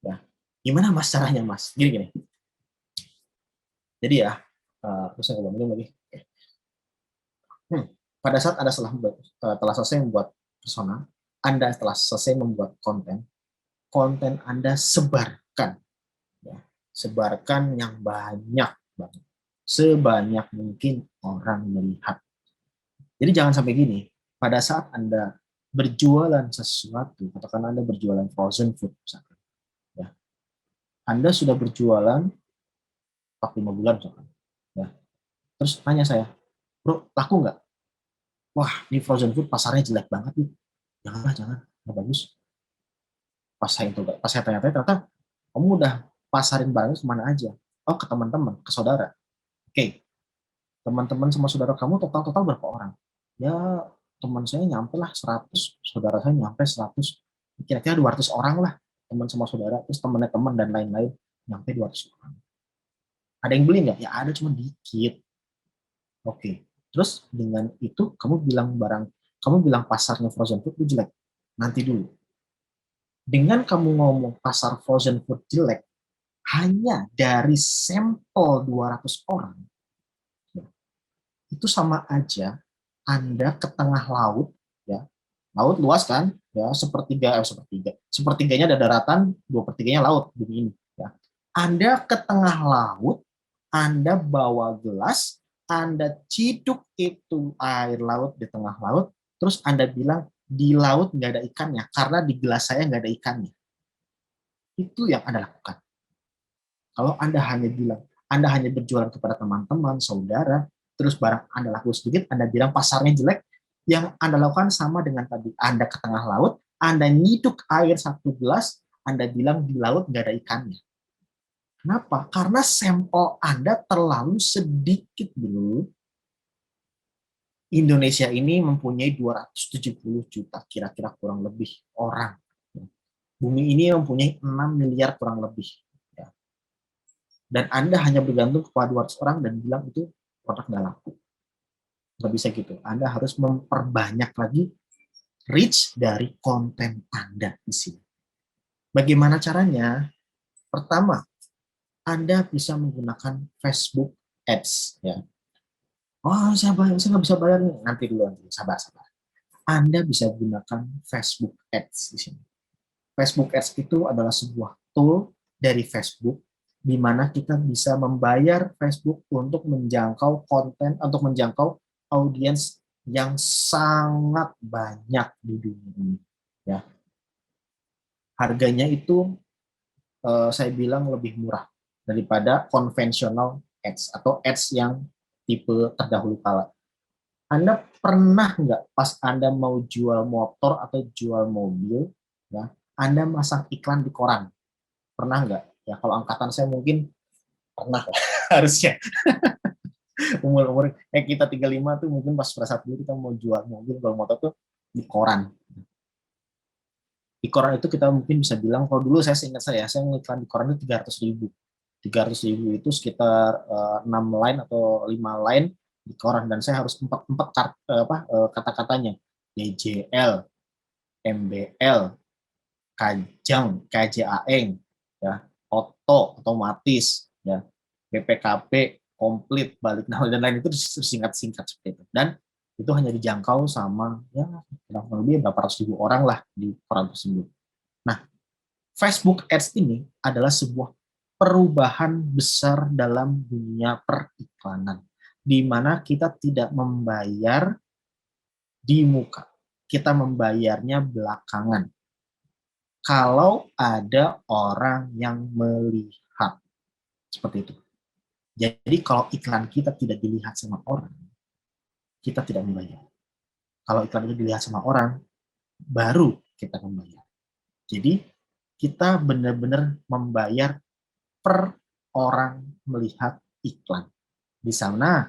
S2: Ya, gimana mas caranya mas? Gini. Jadi ya, terus saya ngomong lagi. Pada saat Anda telah selesai membuat persona, Anda telah selesai membuat konten Anda sebarkan. Ya, sebarkan yang banyak banget. Sebanyak mungkin orang melihat. Jadi jangan sampai gini, pada saat Anda berjualan sesuatu, katakan Anda berjualan frozen food, misalkan, ya, Anda sudah berjualan 45 bulan, misalkan, ya. Terus tanya saya, bro, laku nggak? Wah, ini frozen food pasarnya jelek banget nih. Janganlah, jangan, nggak bagus. Pas saya tanya-tanya, ternyata kamu udah pasarin barangnya kemana aja? Oh, ke teman-teman, ke saudara. Oke, teman-teman sama saudara kamu total-total berapa orang? Ya, teman saya nyampe lah 100, saudara saya nyampe 100. Kira-kira 200 orang lah, teman sama saudara, terus temannya teman dan lain-lain, nyampe 200 orang. Ada yang beli nggak? Ya ada, cuma dikit. Oke, terus dengan itu kamu bilang pasarnya frozen food itu jelek. Nanti dulu. Dengan kamu ngomong pasar frozen food jelek, hanya dari sampel 200 orang, itu sama aja Anda ke tengah laut, ya, laut luas kan, ya, sepertiganya ada daratan, dua pertiganya laut, begini, ya. Anda ke tengah laut, Anda bawa gelas, Anda ciduk itu air laut di tengah laut, terus Anda bilang di laut nggak ada ikannya karena di gelas saya nggak ada ikannya. Itu yang Anda lakukan. Kalau Anda hanya berjualan kepada teman-teman, saudara, terus barang Anda laku sedikit, Anda bilang pasarnya jelek, yang Anda lakukan sama dengan tadi. Anda ke tengah laut, Anda nyiduk air satu gelas, Anda bilang di laut nggak ada ikannya. Kenapa? Karena sampel Anda terlalu sedikit dulu. Indonesia ini mempunyai 270 juta, kira-kira kurang lebih orang. Bumi ini mempunyai 6 miliar kurang lebih. Dan Anda hanya bergantung kepada 200 orang dan bilang itu produk nggak laku. Nggak bisa gitu. Anda harus memperbanyak lagi reach dari konten Anda di sini. Bagaimana caranya? Pertama, Anda bisa menggunakan Facebook Ads. Ya. Oh, saya nggak bisa bayar nih. Nanti dulu, sabar, sabar. Anda bisa gunakan Facebook Ads di sini. Facebook Ads itu adalah sebuah tool dari Facebook di mana kita bisa membayar Facebook untuk menjangkau konten, untuk menjangkau audiens yang sangat banyak di dunia ini. Ya, harganya itu saya bilang lebih murah daripada konvensional ads atau ads yang tipe terdahulu kala. Anda pernah nggak pas Anda mau jual motor atau jual mobil, ya, Anda masang iklan di koran? Pernah nggak? Ya kalau angkatan saya mungkin pernah lah, harusnya. Umur-umur kita 35 tuh mungkin pas pada saat dulu kita mau jual mobil, jual motor tuh di koran. Di koran itu kita mungkin bisa bilang, kalau dulu saya ingat saya ngiklan di koran itu 300.000. 300.000 itu sekitar 6 line atau 5 line di koran, dan saya harus empat kata-katanya. DJL, MBL, Kajang, KJAeng, ya, otomatis, ya, BPKP, komplit, balik nama dan lain, itu singkat-singkat seperti itu. Dan itu hanya dijangkau sama ya kurang lebih berapa ratus ribu orang lah di koran tersebut. Nah, Facebook Ads ini adalah sebuah perubahan besar dalam dunia periklanan, di mana kita tidak membayar di muka, kita membayarnya belakangan. Kalau ada orang yang melihat, seperti itu. Jadi kalau iklan kita tidak dilihat sama orang, kita tidak membayar. Kalau iklan itu dilihat sama orang, baru kita membayar. Jadi kita benar-benar membayar per orang melihat iklan. Di sana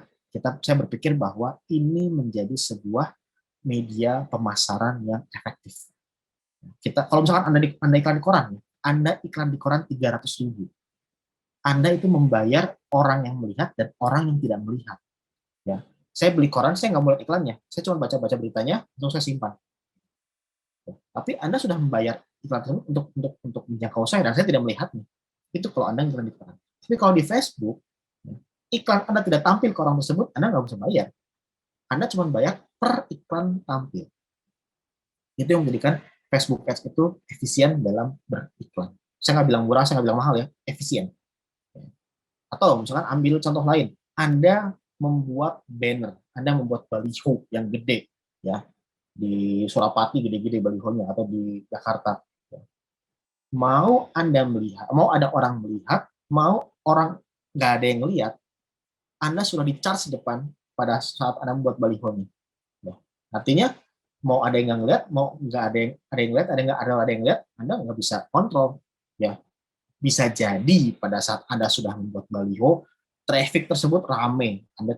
S2: saya berpikir bahwa ini menjadi sebuah media pemasaran yang efektif. Kalau misalkan Anda iklan di koran, Anda iklan di koran 300.000. Anda itu membayar orang yang melihat dan orang yang tidak melihat. Ya, saya beli koran, saya nggak mau lihat iklannya, saya cuma baca-baca beritanya, langsung saya simpan. Ya, tapi Anda sudah membayar iklan tersebut untuk menjangkau saya dan saya tidak melihatnya. Itu kalau Anda iklan di koran. Tapi kalau di Facebook, ya, iklan Anda tidak tampil ke orang tersebut, Anda nggak bisa bayar. Anda cuma bayar per iklan tampil. Itu yang menjadikan Facebook Ads itu efisien dalam beriklan. Saya nggak bilang murah, saya nggak bilang mahal ya, efisien. Atau misalkan ambil contoh lain, Anda membuat banner, Anda membuat baliho yang gede, ya, di Surapati gede-gede balihonya atau di Jakarta. Mau Anda melihat, mau ada orang melihat, mau orang nggak ada yang lihat, Anda sudah di charge depan, pada saat Anda membuat balihonya. Ya. Artinya mau ada yang nggak ngeliat, mau nggak ada yang lihat, ada yang lihat, Anda nggak bisa kontrol. Ya, bisa jadi pada saat Anda sudah membuat baliho, traffic tersebut ramai, Anda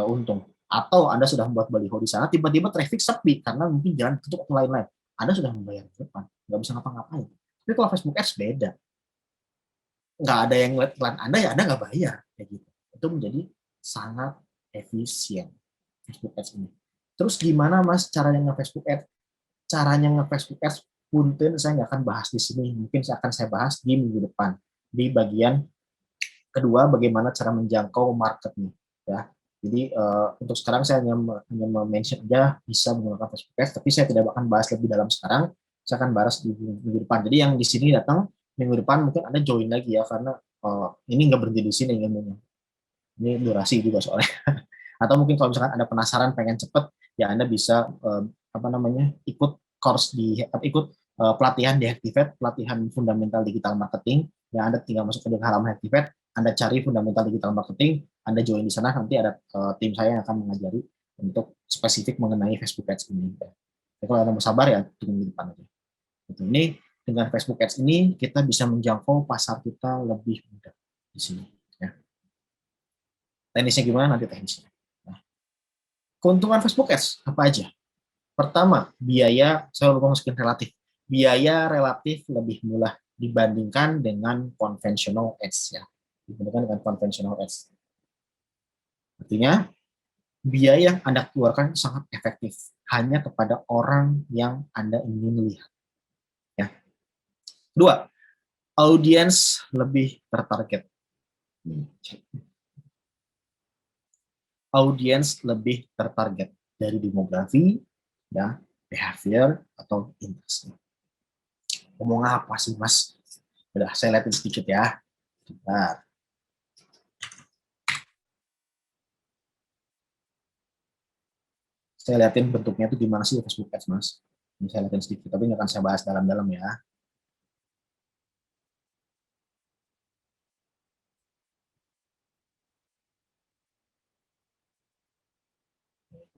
S2: untung. Atau Anda sudah membuat baliho di sana, tiba-tiba traffic sepi karena mungkin jalan tutup atau lain-lain. Anda sudah membayar di depan, nggak bisa ngapa-ngapain. Tapi kalau Facebook Ads beda, nggak ada yang ngeliat iklan Anda, ya Anda nggak bayar. Kayak gitu. Itu menjadi sangat efisien Facebook Ads ini. Terus gimana Mas caranya nge-Facebook Ads? Caranya nge-Facebook Ads punten saya nggak akan bahas di sini. Mungkin akan saya bahas di minggu depan. Di bagian kedua, bagaimana cara menjangkau marketnya. Ya. Jadi untuk sekarang saya hanya mention aja bisa menggunakan Facebook Ads, tapi saya tidak akan bahas lebih dalam sekarang. Saya akan bahas di minggu depan. Jadi yang di sini datang minggu depan mungkin Anda join lagi ya, karena ini nggak berhenti di sini ilmunya. Ini durasi juga soalnya. Atau mungkin kalau misalkan Anda penasaran pengen cepet, ya Anda bisa ikut course ikut pelatihan di Activate, pelatihan fundamental digital marketing. Ya Anda tinggal masuk ke halaman Activate, Anda cari fundamental digital marketing, Anda join di sana, nanti ada tim saya yang akan mengajari untuk spesifik mengenai Facebook Ads ini. Jadi kalau Anda mau sabar ya tunggu di depan aja. Ini dengan Facebook Ads ini kita bisa menjangkau pasar kita lebih mudah di sini. Ya. Teknisnya gimana nanti teknisnya. Nah, keuntungan Facebook Ads apa aja? Pertama, biaya, saya lupa masukin relatif. Biaya relatif lebih murah dibandingkan dengan konvensional ads ya. Dibandingkan dengan konvensional ads. Artinya, biaya yang Anda keluarkan sangat efektif hanya kepada orang yang Anda ingin lihat. Ya. Kedua, audiens lebih tertarget. Audiens lebih tertarget dari demografi, ya, behavior atau interest. Ngomong apa sih Mas? Udah, saya lihatin sedikit ya. Bentar. Saya lihatin bentuknya itu gimana sih Facebook Ads, Mas. Ini saya lihatin sedikit, tapi nggak akan saya bahas dalam-dalam ya.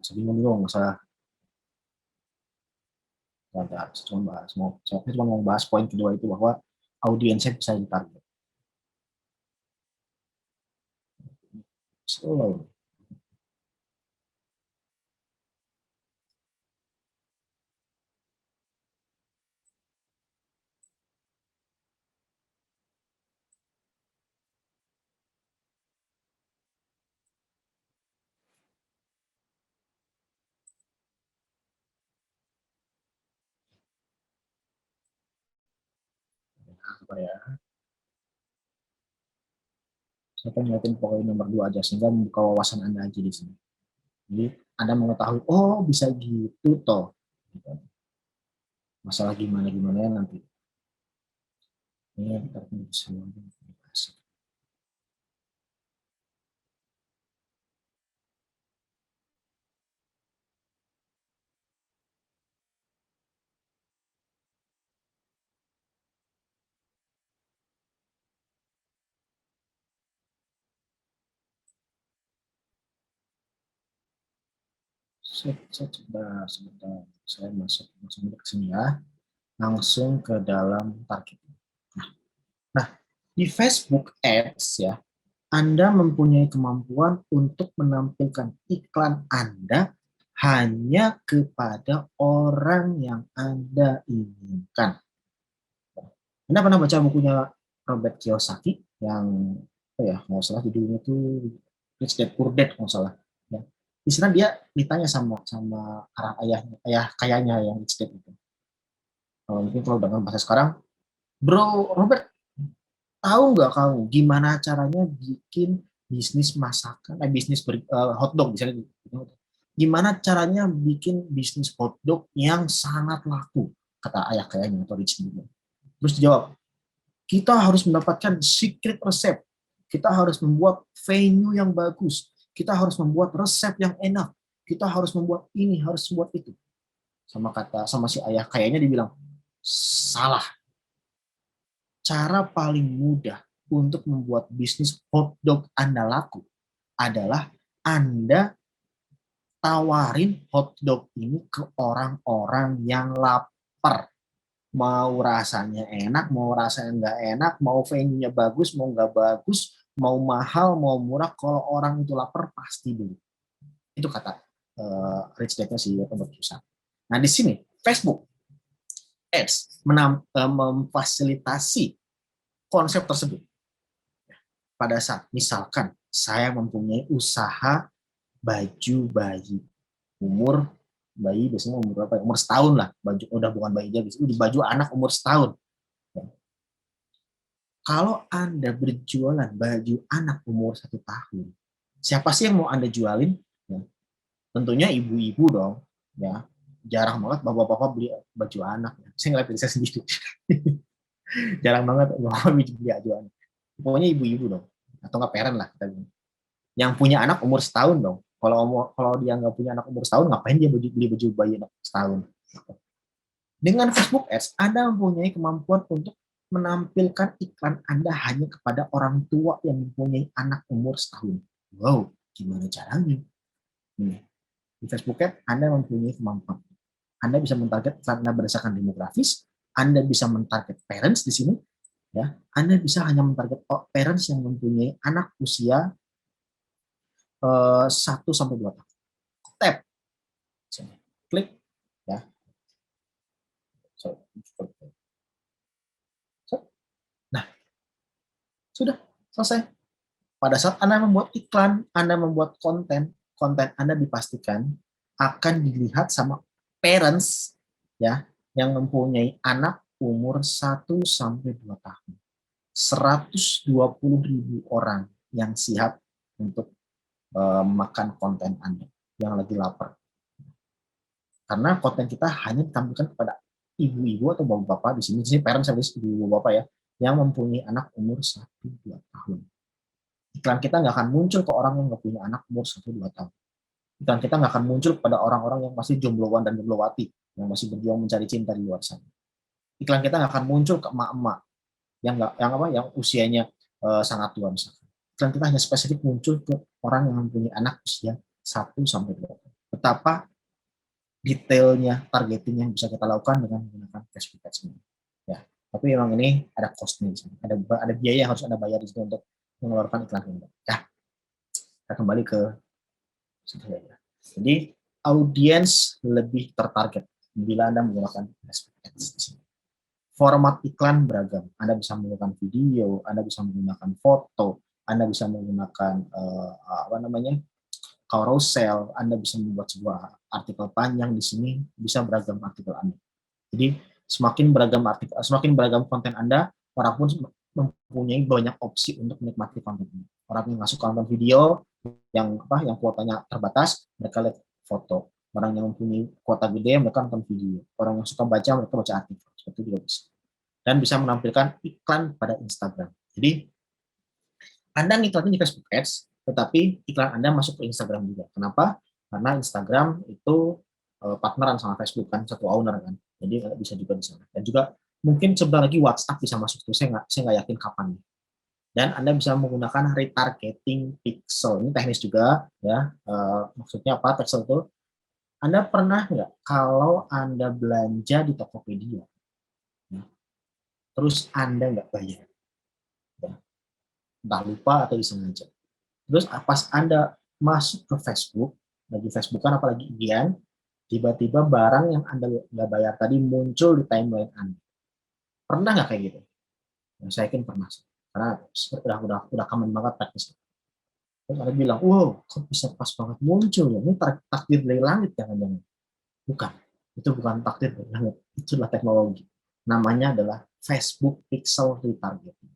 S2: Saya bingung-bingung, saya cuma mau bahas poin kedua itu bahwa audiensnya bisa ditarget. So, apa ya? Saya akan ngeliatin poin nomor 2 aja, sehingga membuka wawasan Anda aja di sini. Jadi, Anda mengetahui, oh bisa gitu toh. Masalah gimana-gimana ya nanti. Ini kita bisa bahas. Saya coba sebentar, saya masuk langsung ke sini ya, langsung ke dalam target. Nah, di Facebook Ads ya, Anda mempunyai kemampuan untuk menampilkan iklan Anda hanya kepada orang yang Anda inginkan. Anda pernah baca bukunya Robert Kiyosaki yang nggak salah judulnya itu Rich Dad Poor Dad nggak salah. Ya. Di sana dia ditanya sama ayah kayaknya yang Rich Dad itu. Mungkin kalau dengan bahasa sekarang, Bro Robert, tahu nggak kamu gimana caranya bikin bisnis masakan, hotdog misalnya? Gimana caranya bikin bisnis hotdog yang sangat laku? Kata ayah kayaknya atau Rich Dad. Terus dijawab, kita harus mendapatkan secret resep. Kita harus membuat venue yang bagus. Kita harus membuat resep yang enak. Kita harus membuat ini, harus membuat itu. Sama si ayah kayaknya dibilang, salah. Cara paling mudah untuk membuat bisnis hotdog Anda laku adalah Anda tawarin hotdog ini ke orang-orang yang lapar. Mau rasanya enak, mau rasanya nggak enak, mau venue-nya bagus, mau nggak bagus, mau mahal, mau murah, kalau orang itu lapar pasti beli. Itu kata Rich Dad-nya si pembuat perusahaan. Nah di sini Facebook Ads memfasilitasi konsep tersebut. Pada saat misalkan saya mempunyai usaha baju bayi, umur bayi biasanya umur berapa? Umur setahun lah, baju udah bukan bayi aja, udah baju anak umur setahun. Kalau Anda berjualan baju anak umur 1 tahun, siapa sih yang mau Anda jualin? Ya, tentunya ibu-ibu dong. Ya, jarang banget bapak-bapak beli baju anak. Saya ngeliat diri saya sendiri. Jarang banget bapak beli baju anak. Pokoknya ibu-ibu dong, atau nggak parent lah. Yang punya anak umur setahun dong. Kalau dia nggak punya anak umur setahun, ngapain dia beli baju bayi anak setahun? Dengan Facebook Ads, Anda mempunyai kemampuan untuk menampilkan iklan Anda hanya kepada orang tua yang mempunyai anak umur setahun. Wow, gimana caranya? Di Facebook Ads, Anda mempunyai kemampuan. Anda bisa mentarget Anda berdasarkan demografis, Anda bisa mentarget parents di sini, ya. Anda bisa hanya mentarget parents yang mempunyai anak usia 1-2 tahun. Tap, klik, ya. Nah, sudah selesai. Pada saat Anda membuat iklan, Anda membuat konten Anda dipastikan akan dilihat sama parents ya yang mempunyai anak umur 1-2 tahun. 120.000 orang yang siap untuk makan konten Anda yang lagi lapar. Karena konten kita hanya ditampilkan kepada ibu-ibu atau bapak-bapak di sini parents service ibu bapak ya yang mempunyai anak umur 1-2 tahun. Iklan kita nggak akan muncul ke orang yang nggak punya anak umur 1-2 tahun. Iklan kita nggak akan muncul pada orang-orang yang masih jombloan dan jomblowati, yang masih berjuang mencari cinta di luar sana. Iklan kita nggak akan muncul ke emak-emak yang usianya sangat tua misalkan. Iklan kita hanya spesifik muncul ke orang yang mempunyai anak usia 1-2 tahun. Betapa detailnya targeting yang bisa kita lakukan dengan menggunakan Facebook Ads ini. Ya, tapi memang ini ada cost-nya, ada biaya yang harus Anda bayar di sini untuk mengeluarkan iklan ini. Ya, kita kembali ke jadi audiens lebih tertarget bila Anda menggunakan Facebook Ads. Format iklan beragam. Anda bisa menggunakan video, Anda bisa menggunakan foto, Anda bisa menggunakan carousel, Anda bisa membuat sebuah artikel panjang di sini, bisa beragam artikel Anda. Jadi semakin beragam konten Anda, orang pun mempunyai banyak opsi untuk menikmati konten ini. Orang yang masuk konten video yang kuotanya terbatas, mereka lihat foto. Orang yang mempunyai kuota gede, mereka nonton video. Orang yang suka baca, mereka baca artikel. Seperti itu juga bisa. Dan bisa menampilkan iklan pada Instagram. Jadi Anda ngiklanin di Facebook Ads, tetapi iklan Anda masuk ke Instagram juga. Kenapa? Karena Instagram itu partneran sama Facebook kan, satu owner kan. Jadi bisa juga di sana. Dan juga mungkin sebentar lagi WhatsApp bisa masuk tuh. Saya nggak yakin kapan. Dan Anda bisa menggunakan retargeting pixel. Ini teknis juga ya. Maksudnya apa pixel itu? Anda pernah nggak kalau Anda belanja di Tokopedia, ya, terus Anda nggak bayar? Ya, entah lupa atau disengaja. Terus pas Anda masuk ke Facebook, lagi Facebookan apalagi IG-an, tiba-tiba barang yang Anda nggak bayar tadi muncul di timeline Anda. Pernah nggak kayak gitu? Ya, saya yakin pernah. Karena udah common banget teknisnya. Terus Anda bilang, wow, kok bisa pas banget muncul ya? Ini takdir dari langit jangan-jangan. Bukan. Itu bukan takdir dari langit. Itulah teknologi. Namanya adalah Facebook Pixel Retargeting.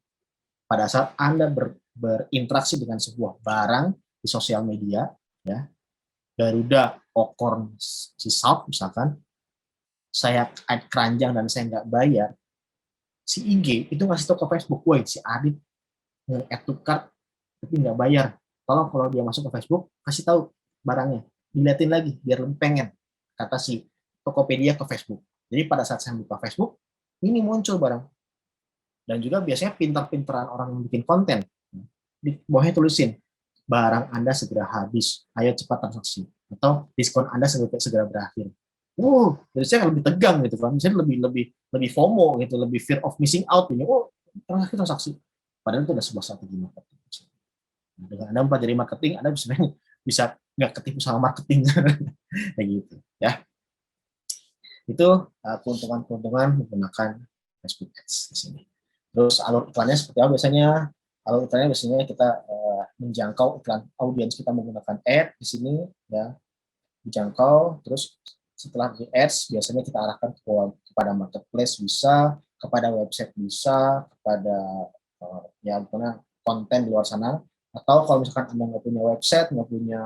S2: Pada saat Anda berinteraksi dengan sebuah barang di sosial media, ya, Garuda, Okorn, Sisal misalkan, saya add keranjang dan saya nggak bayar, si IG itu ngasih tahu ke Facebook, woi si Adit nge-add to cart tapi nggak bayar. Tolong kalau dia masuk ke Facebook, kasih tahu barangnya, dilihatin lagi biar lebih pengen, kata si Tokopedia ke Facebook. Jadi pada saat saya buka Facebook, ini muncul barang. Dan juga biasanya pintar-pintaran orang yang bikin konten, di bawahnya tulisin, barang Anda segera habis, ayo cepat transaksi. atau diskon Anda segera berakhir. Jadi saya lebih tegang gitu kan, saya lebih FOMO gitu, lebih fear of missing out gitu. Transaksi. Padahal itu adalah sebuah strategi marketing. Nah, dengan Anda mempelajari marketing, Anda bisa nggak ketipu sama marketing kayak gitu ya. Itu keuntungan menggunakan Facebook Ads di sini. Terus alur iklannya seperti apa biasanya? Alur iklannya biasanya kita menjangkau iklan audiens kita menggunakan ad di sini ya, dijangkau. Terus setelah di ads biasanya kita arahkan kepada marketplace bisa, kepada website bisa, kepada ya gimana konten di luar sana. Atau kalau misalkan Anda nggak punya website, nggak punya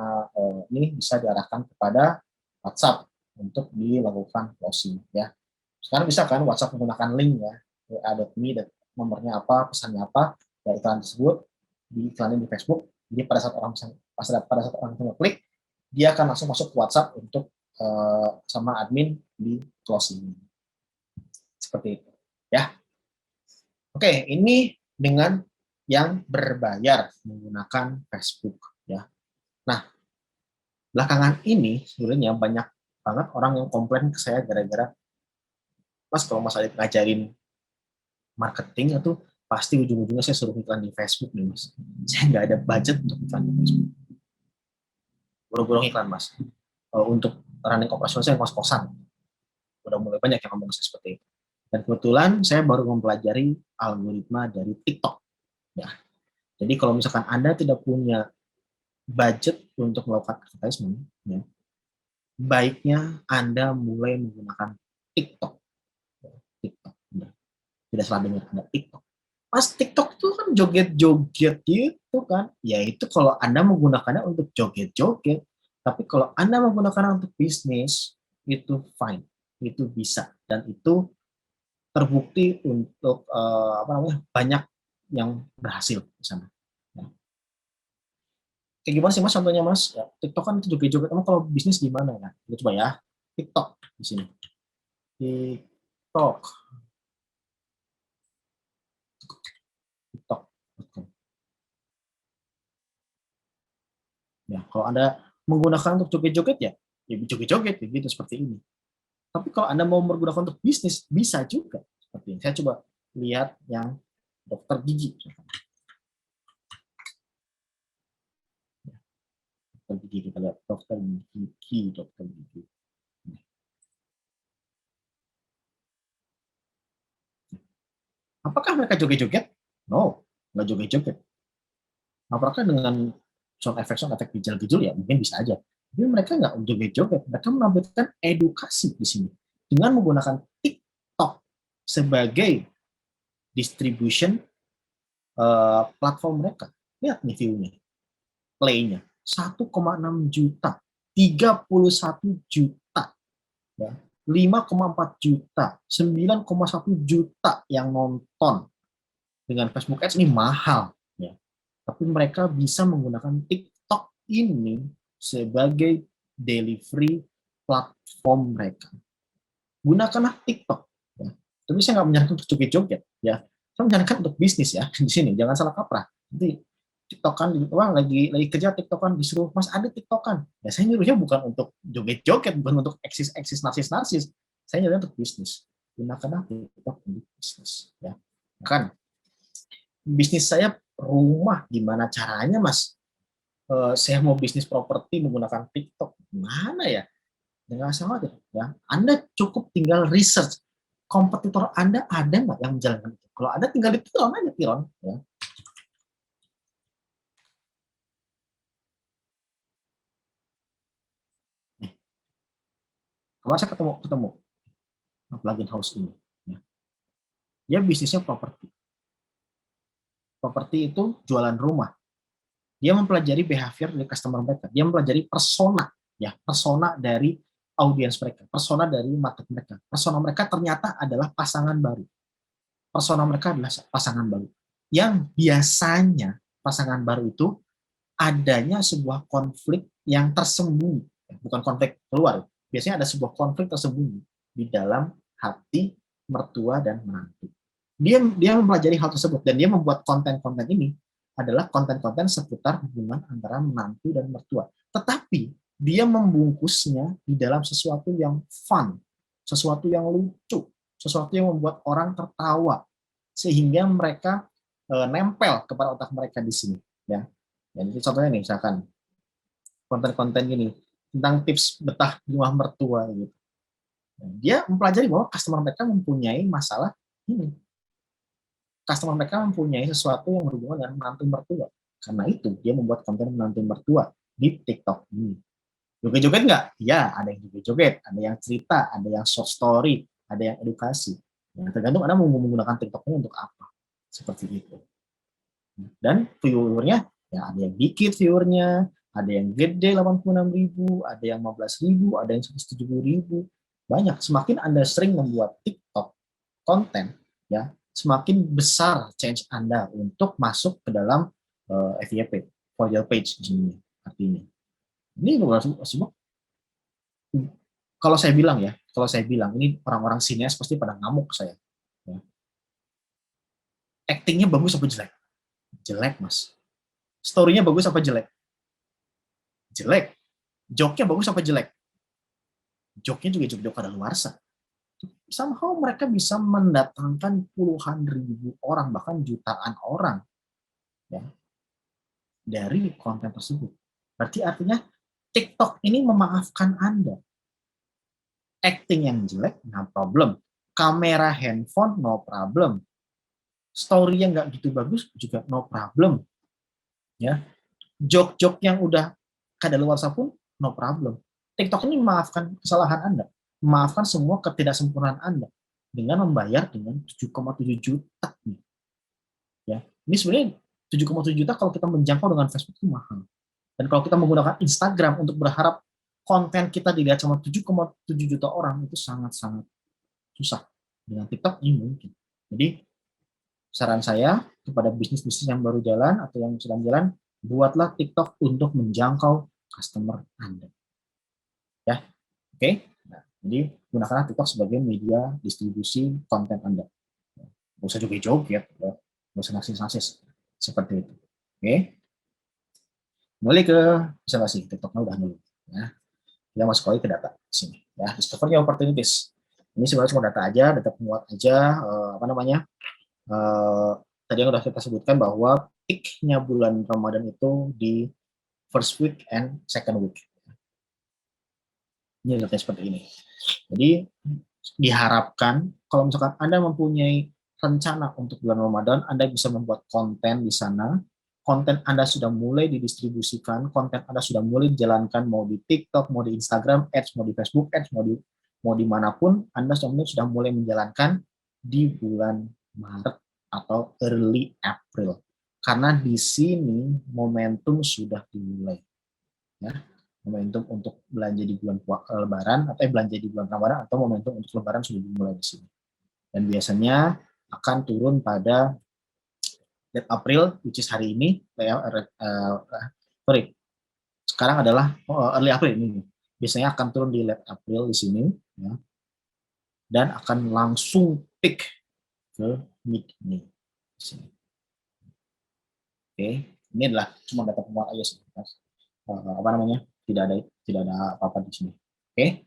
S2: ini bisa diarahkan kepada WhatsApp untuk dilakukan closing ya. Sekarang bisa kan WhatsApp menggunakan link ya, wa.me, nomornya apa, pesannya apa, ya iklan tersebut diiklanin di Facebook. Jadi pada saat orang klik, dia akan langsung masuk ke WhatsApp untuk sama admin di closing. Seperti itu ya. Oke, ini dengan yang berbayar menggunakan Facebook ya. Nah, belakangan ini sebenarnya banyak banget orang yang komplain ke saya gara-gara, Mas, kalau Mas Adit ngajarin marketing itu pasti ujung-ujungnya saya suruh iklan di Facebook nih, Mas. Saya nggak ada budget untuk iklan di Facebook. Buru-buru iklan, Mas. Untuk running operasional saya kos-kosan. Udah mulai banyak yang ngomong seperti itu. Dan kebetulan saya baru mempelajari algoritma dari TikTok. Ya. Jadi kalau misalkan Anda tidak punya budget untuk melakukan advertisement, ya, baiknya Anda mulai menggunakan TikTok. TikTok. Ya. Tidak salah dengar, ada TikTok. Mas, TikTok itu kan joget-joget gitu kan. Ya itu kalau Anda menggunakannya untuk joget-joget. Tapi kalau Anda menggunakannya untuk bisnis, itu fine. Itu bisa. Dan itu terbukti untuk banyak yang berhasil di sana. Ya. Kayak gimana sih Mas contohnya Mas? Ya, TikTok kan itu joget-joget. Emang kalau bisnis gimana ya? Kita coba ya. TikTok di sini. TikTok. TikTok. Ya, kalau Anda menggunakan untuk joget-joget ya joget-joget gitu seperti ini. Tapi kalau Anda mau menggunakan untuk bisnis, bisa juga seperti ini. Saya coba lihat yang dokter gigi. Dokter gigi, kita lihat dokter gigi. Apakah mereka joget-joget? No, nggak joget-joget. Apakah dengan sound effect gejol-gejol ya mungkin bisa aja. Tapi mereka nggak joget-joget, mereka menampilkan edukasi di sini dengan menggunakan TikTok sebagai distribution platform mereka. Lihat nih view-nya, play-nya 1,6 juta, 31 juta, ya, 5,4 juta, 9,1 juta yang nonton. Dengan Facebook Ads ini mahal, ya. Tapi mereka bisa menggunakan TikTok ini sebagai delivery platform mereka. Gunakanlah TikTok. Ya. Tapi saya nggak menyarankan untuk joget-joget, ya. Saya menyarankan untuk bisnis ya di sini. Jangan salah kaprah. Nanti TikTokan, wah lagi kerja TikTokan disuruh Mas ada TikTokan. Ya saya nyuruhnya bukan untuk joget-joget, bukan untuk eksis narsis. Saya nyuruhnya untuk bisnis. Gunakanlah TikTok untuk bisnis. Ya. Kan bisnis saya rumah, gimana caranya Mas? Saya mau bisnis properti menggunakan TikTok, gimana ya? Dengan salah ya. Anda cukup tinggal research kompetitor Anda ada nggak yang menjalankan itu. Kalau ada tinggal ditiron aja tiron. Ya. Nih, kemarin saya ketemu plugin house ini. Ya. Dia bisnisnya properti. Properti itu jualan rumah. Dia mempelajari behavior dari customer mereka. Dia mempelajari persona, ya, persona dari audiens mereka, persona dari market mereka. Persona mereka ternyata adalah pasangan baru. Persona mereka adalah pasangan baru. Yang biasanya pasangan baru itu adanya sebuah konflik yang tersembunyi, bukan konflik keluar. Biasanya ada sebuah konflik tersembunyi di dalam hati mertua dan menantu. Dia mempelajari hal tersebut dan dia membuat konten-konten ini adalah konten-konten seputar hubungan antara menantu dan mertua. Tetapi dia membungkusnya di dalam sesuatu yang fun, sesuatu yang lucu, sesuatu yang membuat orang tertawa, sehingga mereka nempel kepada otak mereka di sini. Ya, jadi contohnya nih, misalkan konten-konten gini tentang tips betah di rumah mertua gitu. Dia mempelajari bahwa customer mereka mempunyai masalah ini. Customer mereka mempunyai sesuatu yang berhubungan dengan menantu mertua. Karena itu dia membuat konten menantu mertua di TikTok ini. Joget-joget nggak? Ya, ada yang joget-joget, ada yang cerita, ada yang short story, ada yang edukasi. Ya, tergantung Anda mau menggunakan TikTok ini untuk apa. Seperti itu. Dan viewernya, ya ada yang dikit viewernya, ada yang gede 86.000, ada yang 15.000, ada yang 170.000. Banyak. Semakin Anda sering membuat TikTok konten, ya semakin besar chance Anda untuk masuk ke dalam FYP, for your page artinya. Ini semua. Kalau saya bilang ini orang-orang sinias pasti pada ngamuk saya. Ya. Actingnya bagus apa jelek? Jelek, Mas. Story-nya bagus apa jelek? Jelek. Joke-nya bagus apa jelek? Joke-nya juga joke-joke kadaluarsa. Somehow mereka bisa mendatangkan puluhan ribu orang, bahkan jutaan orang, ya, dari konten tersebut. Berarti artinya TikTok ini memaafkan Anda. Acting yang jelek, no problem. Kamera handphone, no problem. Story yang nggak gitu bagus, juga no problem. Ya, joke-joke yang udah kadaluarsa pun, no problem. TikTok ini memaafkan kesalahan Anda, memaafkan semua ketidaksempurnaan Anda dengan membayar dengan 7,7 juta. Ya, ini sebenarnya 7,7 juta kalau kita menjangkau dengan Facebook itu mahal. Dan kalau kita menggunakan Instagram untuk berharap konten kita dilihat sama 7,7 juta orang, itu sangat-sangat susah. Dengan TikTok ini mungkin. Jadi saran saya kepada bisnis-bisnis yang baru jalan atau yang sedang jalan, buatlah TikTok untuk menjangkau customer Anda. Ya, oke? Nah, jadi gunakanlah TikTok sebagai media distribusi konten Anda. Nggak usah joget-joget, ya. Nggak usah narsis-narsis. Seperti itu. Oke? Kembali ke bisa nggak sih TikToknya udah dulu. Ya. Kita masuk lagi ke data sini. Ya, discover new opportunities. Ini sebenarnya cuma data aja, data penguat aja. Apa namanya? Tadi yang sudah kita sebutkan bahwa peak-nya bulan Ramadan itu di first week and second week. Ini datanya seperti ini. Jadi diharapkan kalau misalkan Anda mempunyai rencana untuk bulan Ramadan, Anda bisa membuat konten di sana. Konten Anda sudah mulai didistribusikan, konten Anda sudah mulai dijalankan, mau di TikTok, mau di Instagram Ads, mau di Facebook Ads, mau dimanapun, Anda sudah mulai menjalankan di bulan Maret atau early April. Karena di sini momentum sudah dimulai. Ya, momentum untuk belanja di bulan Lebaran atau belanja di bulan Ramadan atau momentum untuk Lebaran sudah dimulai di sini. Dan biasanya akan turun pada late April, which is hari ini. Sekarang adalah early April ini. Biasanya akan turun di late April di sini, ya, dan akan langsung peak ke mid Mei. Oke, ini adalah cuma data penguat aja sih. Apa namanya? Tidak ada apa-apa di sini. Oke.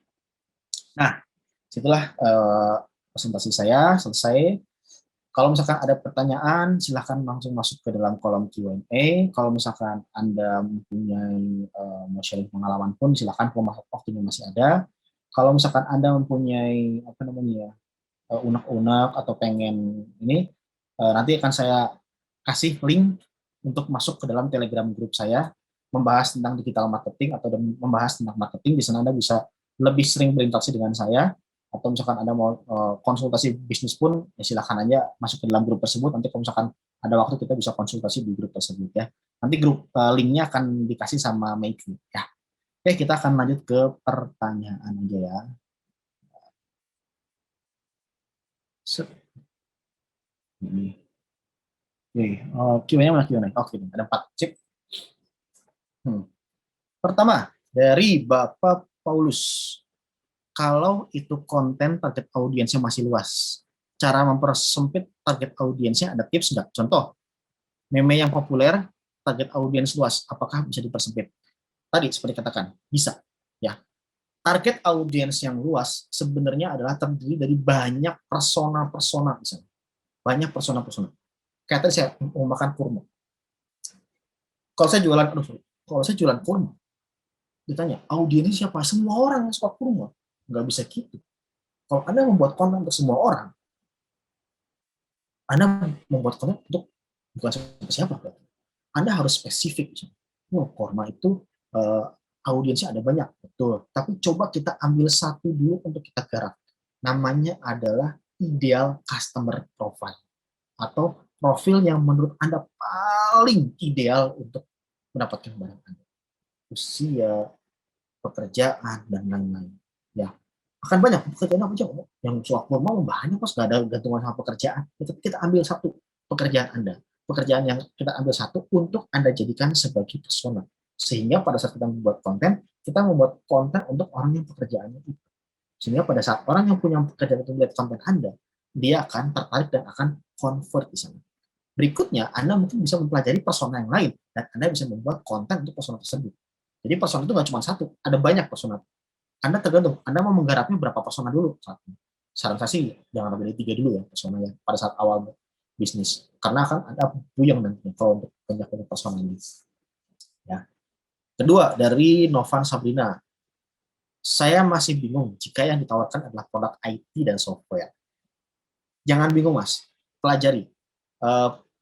S2: Nah, setelah presentasi saya selesai. Kalau misalkan ada pertanyaan, silahkan langsung masuk ke dalam kolom Q&A. Kalau misalkan Anda mempunyai mau sharing pengalaman pun, silahkan waktunya masih ada. Kalau misalkan Anda mempunyai apa namanya ya, unek-unek atau pengen ini, nanti akan saya kasih link untuk masuk ke dalam Telegram grup saya, membahas tentang digital marketing atau membahas tentang marketing. Di sana Anda bisa lebih sering berinteraksi dengan saya. Atau misalkan Anda mau konsultasi bisnis pun, ya silakan aja masuk ke dalam grup tersebut. Nanti kalau misalkan ada waktu kita bisa konsultasi di grup tersebut ya. Nanti grup linknya akan dikasih sama Maiki ya. Oke, kita akan lanjut ke pertanyaan aja ya. Q&A mana Q&A? Oke, ada 4 cek. Pertama dari Bapak Paulus. Kalau itu konten target audiensnya masih luas, cara mempersempit target audiensnya ada tips nggak? Contoh, meme yang populer, target audiens luas, apakah bisa dipersempit? tadi seperti katakan, bisa. Ya, target audiens yang luas sebenarnya adalah terdiri dari banyak persona-persona misalnya. Banyak persona-persona. Kayak tadi saya mau makan kurma. Kalau saya jualan, kalau saya jualan kurma, ditanya, audiensnya siapa? Semua orang yang suka kurma. Nggak bisa gitu. Kalau Anda membuat konten untuk semua orang, Anda membuat konten untuk bukan siapa-siapa. Anda harus spesifik. Oh, kurma itu audiensnya ada banyak, betul. Tapi coba kita ambil satu dulu untuk kita garap. Namanya adalah ideal customer profile atau profil yang menurut Anda paling ideal untuk mendapatkan barang Anda. Usia, pekerjaan, dan lain-lain. Ya, akan banyak pekerjaan apa aja. Yang suka kurma banyak, pas nggak ada gantungan sama pekerjaan. Kita ambil satu pekerjaan Anda. Pekerjaan yang kita ambil satu untuk Anda jadikan sebagai persona. Sehingga pada saat kita membuat konten, kita membuat konten untuk orang yang pekerjaannya itu. Sehingga pada saat orang yang punya pekerjaan itu melihat konten Anda, dia akan tertarik dan akan convert di sana. Berikutnya, Anda mungkin bisa mempelajari persona yang lain, dan Anda bisa membuat konten untuk persona tersebut. Jadi persona itu nggak cuma satu, ada banyak persona. Anda tergantung, Anda mau menggarapnya berapa persona dulu. Saran saya sih, jangan lebih dari 3 dulu ya persona ya, pada saat awal bisnis. Karena akan ada buyang nantinya kalau untuk banyak persona ini. Ya. Kedua, dari Novan Sabrina. Saya masih bingung jika yang ditawarkan adalah produk IT dan software. Jangan bingung, Mas. Pelajari.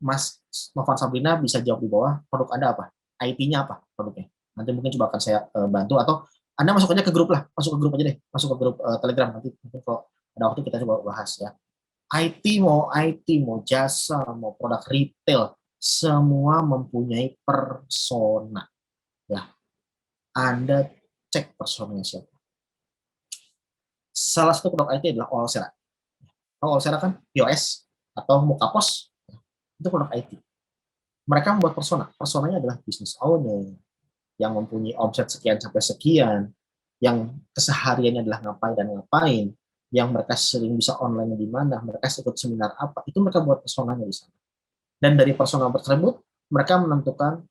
S2: Mas Novan Sabrina bisa jawab di bawah, produk Anda apa? IT-nya apa produknya? Nanti mungkin coba akan saya bantu, atau Anda masuk aja ke grup lah, masuk ke grup aja deh, masuk ke grup Telegram, nanti mungkin kalau ada waktu kita coba bahas ya. IT, mau jasa, mau produk retail, semua mempunyai persona. Ya, Anda cek personanya siapa. Salah satu produk IT adalah Olsera. Olsera kan iOS atau Mukapos, itu produk IT. Mereka membuat persona. Personanya adalah business owner yang mempunyai omset sekian sampai sekian, yang kesehariannya adalah ngapain dan ngapain, yang mereka sering bisa online di mana, mereka ikut seminar apa, itu mereka buat personanya di sana. Dan dari persona tersebut, mereka menentukan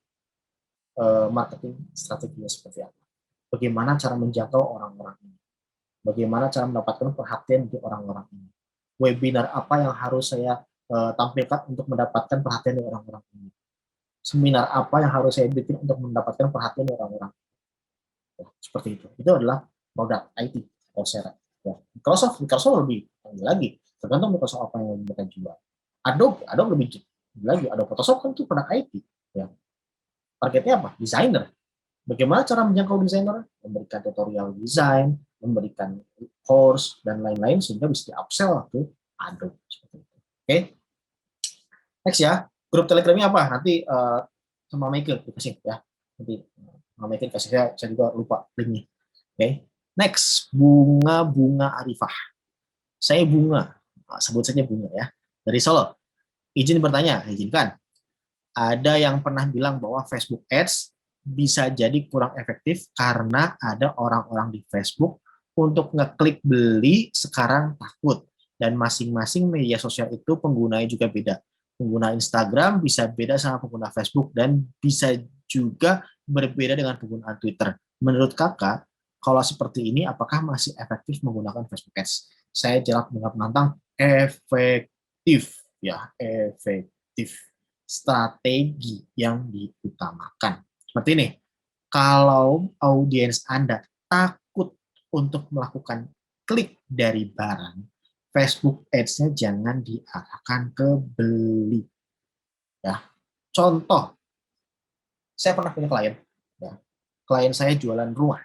S2: marketing strateginya seperti apa. Bagaimana cara menjangkau orang-orang ini. Bagaimana cara mendapatkan perhatian dari orang-orang ini. Webinar apa yang harus saya tampilkan untuk mendapatkan perhatian dari orang-orang ini. Seminar apa yang harus saya bikin untuk mendapatkan perhatian dari orang-orang. Ya, seperti itu. Itu adalah produk IT Coursera. Ya. Microsoft lebih lagi. Tergantung Microsoft apa yang mereka jual. Adobe lebih lagi. Adobe Photoshop kan itu produk IT. Ya. Targetnya apa? Desainer. Bagaimana cara menjangkau desainer? Memberikan tutorial desain, memberikan course, dan lain-lain sehingga bisa di-upsell ke Adobe. Oke. Next ya. Grup Telegramnya apa? Nanti sama Michael dikasih ya. Nanti sama Michael kasih, saya juga lupa linknya. Oke. Next, Bunga Arifah. Saya Bunga. Sebut saja Bunga ya. Dari Solo. Izin bertanya, izinkan. Ada yang pernah bilang bahwa Facebook Ads bisa jadi kurang efektif karena ada orang-orang di Facebook untuk ngeklik beli sekarang takut. Dan masing-masing media sosial itu penggunanya juga beda. Pengguna Instagram bisa beda sama pengguna Facebook dan bisa juga berbeda dengan pengguna Twitter. Menurut kakak, kalau seperti ini apakah masih efektif menggunakan Facebook Ads? Saya jawab dengan penantang, efektif. Ya, efektif. Strategi yang diutamakan. Seperti ini, kalau audiens Anda takut untuk melakukan klik dari barang, Facebook Ads-nya jangan diarahkan ke beli. Ya, contoh, saya pernah punya klien. Ya, klien saya jualan rumah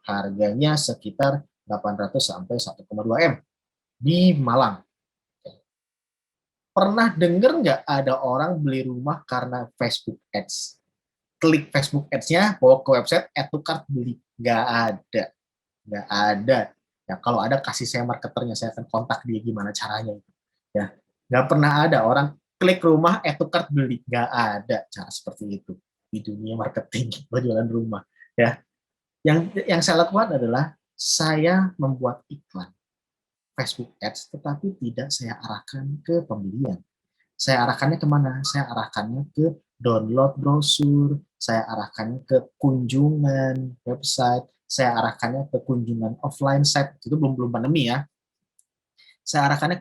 S2: harganya sekitar 800 sampai 1,2 M di Malang. Pernah dengar nggak ada orang beli rumah karena Facebook Ads? Klik Facebook Ads-nya, bawa ke website, add to cart, beli. Nggak ada. Nggak ada. Ya, kalau ada, kasih saya marketernya, saya akan kontak dia gimana caranya. Ya, nggak pernah ada orang klik rumah, add to cart, beli. Nggak ada cara seperti itu di dunia marketing jualan rumah. Ya, yang saya lakukan adalah saya membuat iklan Facebook Ads, tetapi tidak saya arahkan ke pembelian. Saya arahkannya kemana? Saya arahkannya ke download brosur, saya arahkannya ke kunjungan website, saya arahkannya ke kunjungan offline site, itu belum belum pandemi ya. Saya arahkannya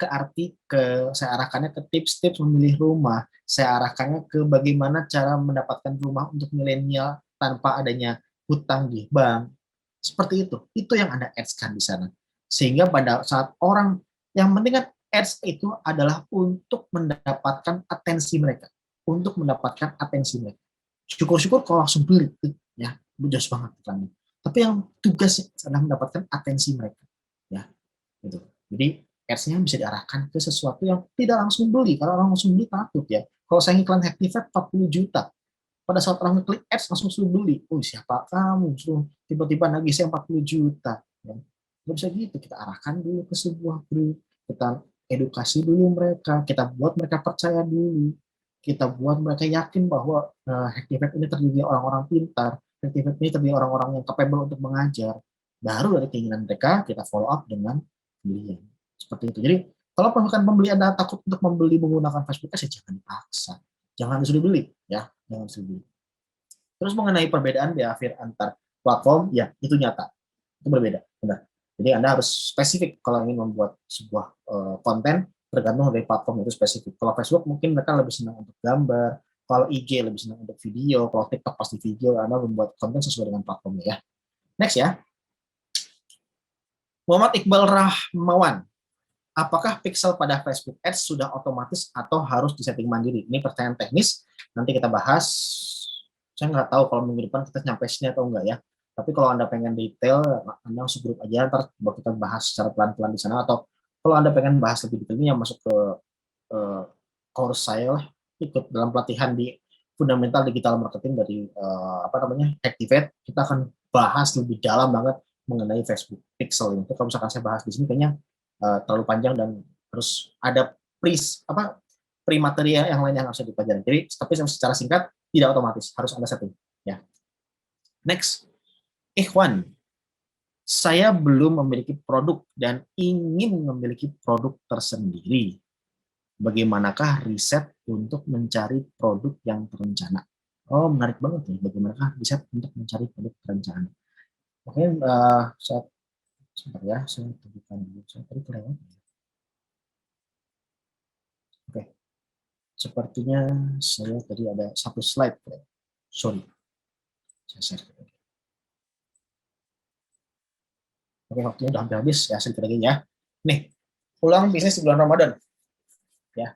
S2: ke saya arahkannya ke tips-tips memilih rumah, saya arahkannya ke bagaimana cara mendapatkan rumah untuk milenial tanpa adanya hutang di bank. Seperti itu yang Anda ads-kan di sana. Sehingga pada saat orang, yang penting kan ads itu adalah untuk mendapatkan atensi mereka, untuk mendapatkan atensi mereka. Syukur-syukur kalau langsung beli, ya, jelas banget iklannya. Tapi yang tugasnya adalah mendapatkan atensi mereka, ya, gitu. Jadi ads-nya bisa diarahkan ke sesuatu yang tidak langsung beli. Kalau orang langsung beli takut ya. Kalau saya iklan Activate 40 juta, pada saat orang ngeklik ads langsung suruh beli. Oh, siapa kamu? Suruh tiba-tiba nagih saya 40 juta. Ya. Nggak bisa gitu. Kita arahkan dulu ke sebuah grup. Kita edukasi dulu mereka. Kita buat mereka percaya dulu. Kita buat mereka yakin bahwa Activate ini terdiri orang-orang pintar. Activate ini terdiri orang-orang yang capable untuk mengajar. Baru dari keinginan mereka, kita follow up dengan pembelian. Seperti itu. Jadi, kalau bukan pembeli Anda takut untuk membeli menggunakan Facebook Ads, ya jangan dipaksa. Jangan disuruh beli, ya. Jangan disuruh beli. Terus mengenai perbedaan behavior antar platform, ya itu nyata. Itu berbeda, benar. Jadi Anda harus spesifik kalau ingin membuat sebuah konten, tergantung dari platform itu spesifik. Kalau Facebook mungkin mereka lebih senang untuk gambar, kalau IG lebih senang untuk video, kalau TikTok pasti video, Anda membuat konten sesuai dengan platformnya ya. Next ya. Muhammad Iqbal Rahmawan. Apakah pixel pada Facebook Ads sudah otomatis atau harus disetting mandiri? Ini pertanyaan teknis, nanti kita bahas. Saya nggak tahu kalau minggu depan kita nyampe sini atau enggak ya. Tapi kalau Anda pengen detail, Anda masuk grup aja, ntar kita bahas secara pelan-pelan di sana. Atau kalau Anda pengen bahas lebih detailnya, masuk ke course saya lah, ikut dalam pelatihan di fundamental digital marketing dari Activate. Kita akan bahas lebih dalam banget mengenai Facebook Pixel ini. Kalau misalkan saya bahas di sini kayaknya terlalu panjang dan harus ada pre materi yang lain yang harus dipelajari. Jadi tapi secara singkat tidak otomatis, harus Anda setting ya. Next, Ikhwan, saya belum memiliki produk dan ingin memiliki produk tersendiri. Bagaimanakah riset untuk mencari produk yang terencana? Oh, menarik banget nih. Bagaimanakah riset untuk mencari produk terencana? Oke, sebentar ya, saya tunjukkan dulu. Saya tadi kelewat. Oke, sepertinya saya tadi ada satu slide. Sorry, saya share. Oke, waktunya udah hampir habis ya, sedikit lagi ya. Nih, pulang bisnis di bulan Ramadan. Ya,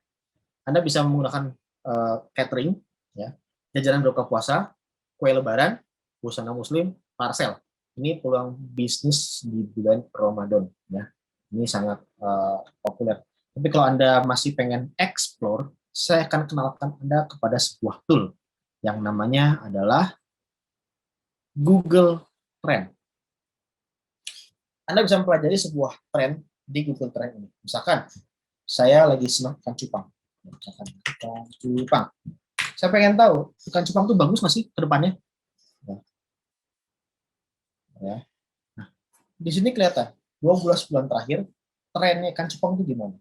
S2: Anda bisa menggunakan catering, ya, jajanan berbuka puasa, kue lebaran, busana muslim, parcel. Ini peluang bisnis di bulan Ramadan, ya. Ini sangat populer. Tapi kalau Anda masih pengen explore, saya akan kenalkan Anda kepada sebuah tool yang namanya adalah Google Trend. Anda bisa mempelajari sebuah tren di Google Trend ini. Misalkan, saya lagi senang ikan cupang. Misalkan ikan cupang. Saya pengen tahu, ikan cupang itu bagus nggak sih ke depannya? Ya. Nah, di sini kelihatan, 12 bulan terakhir, trennya ikan cupang itu gimana?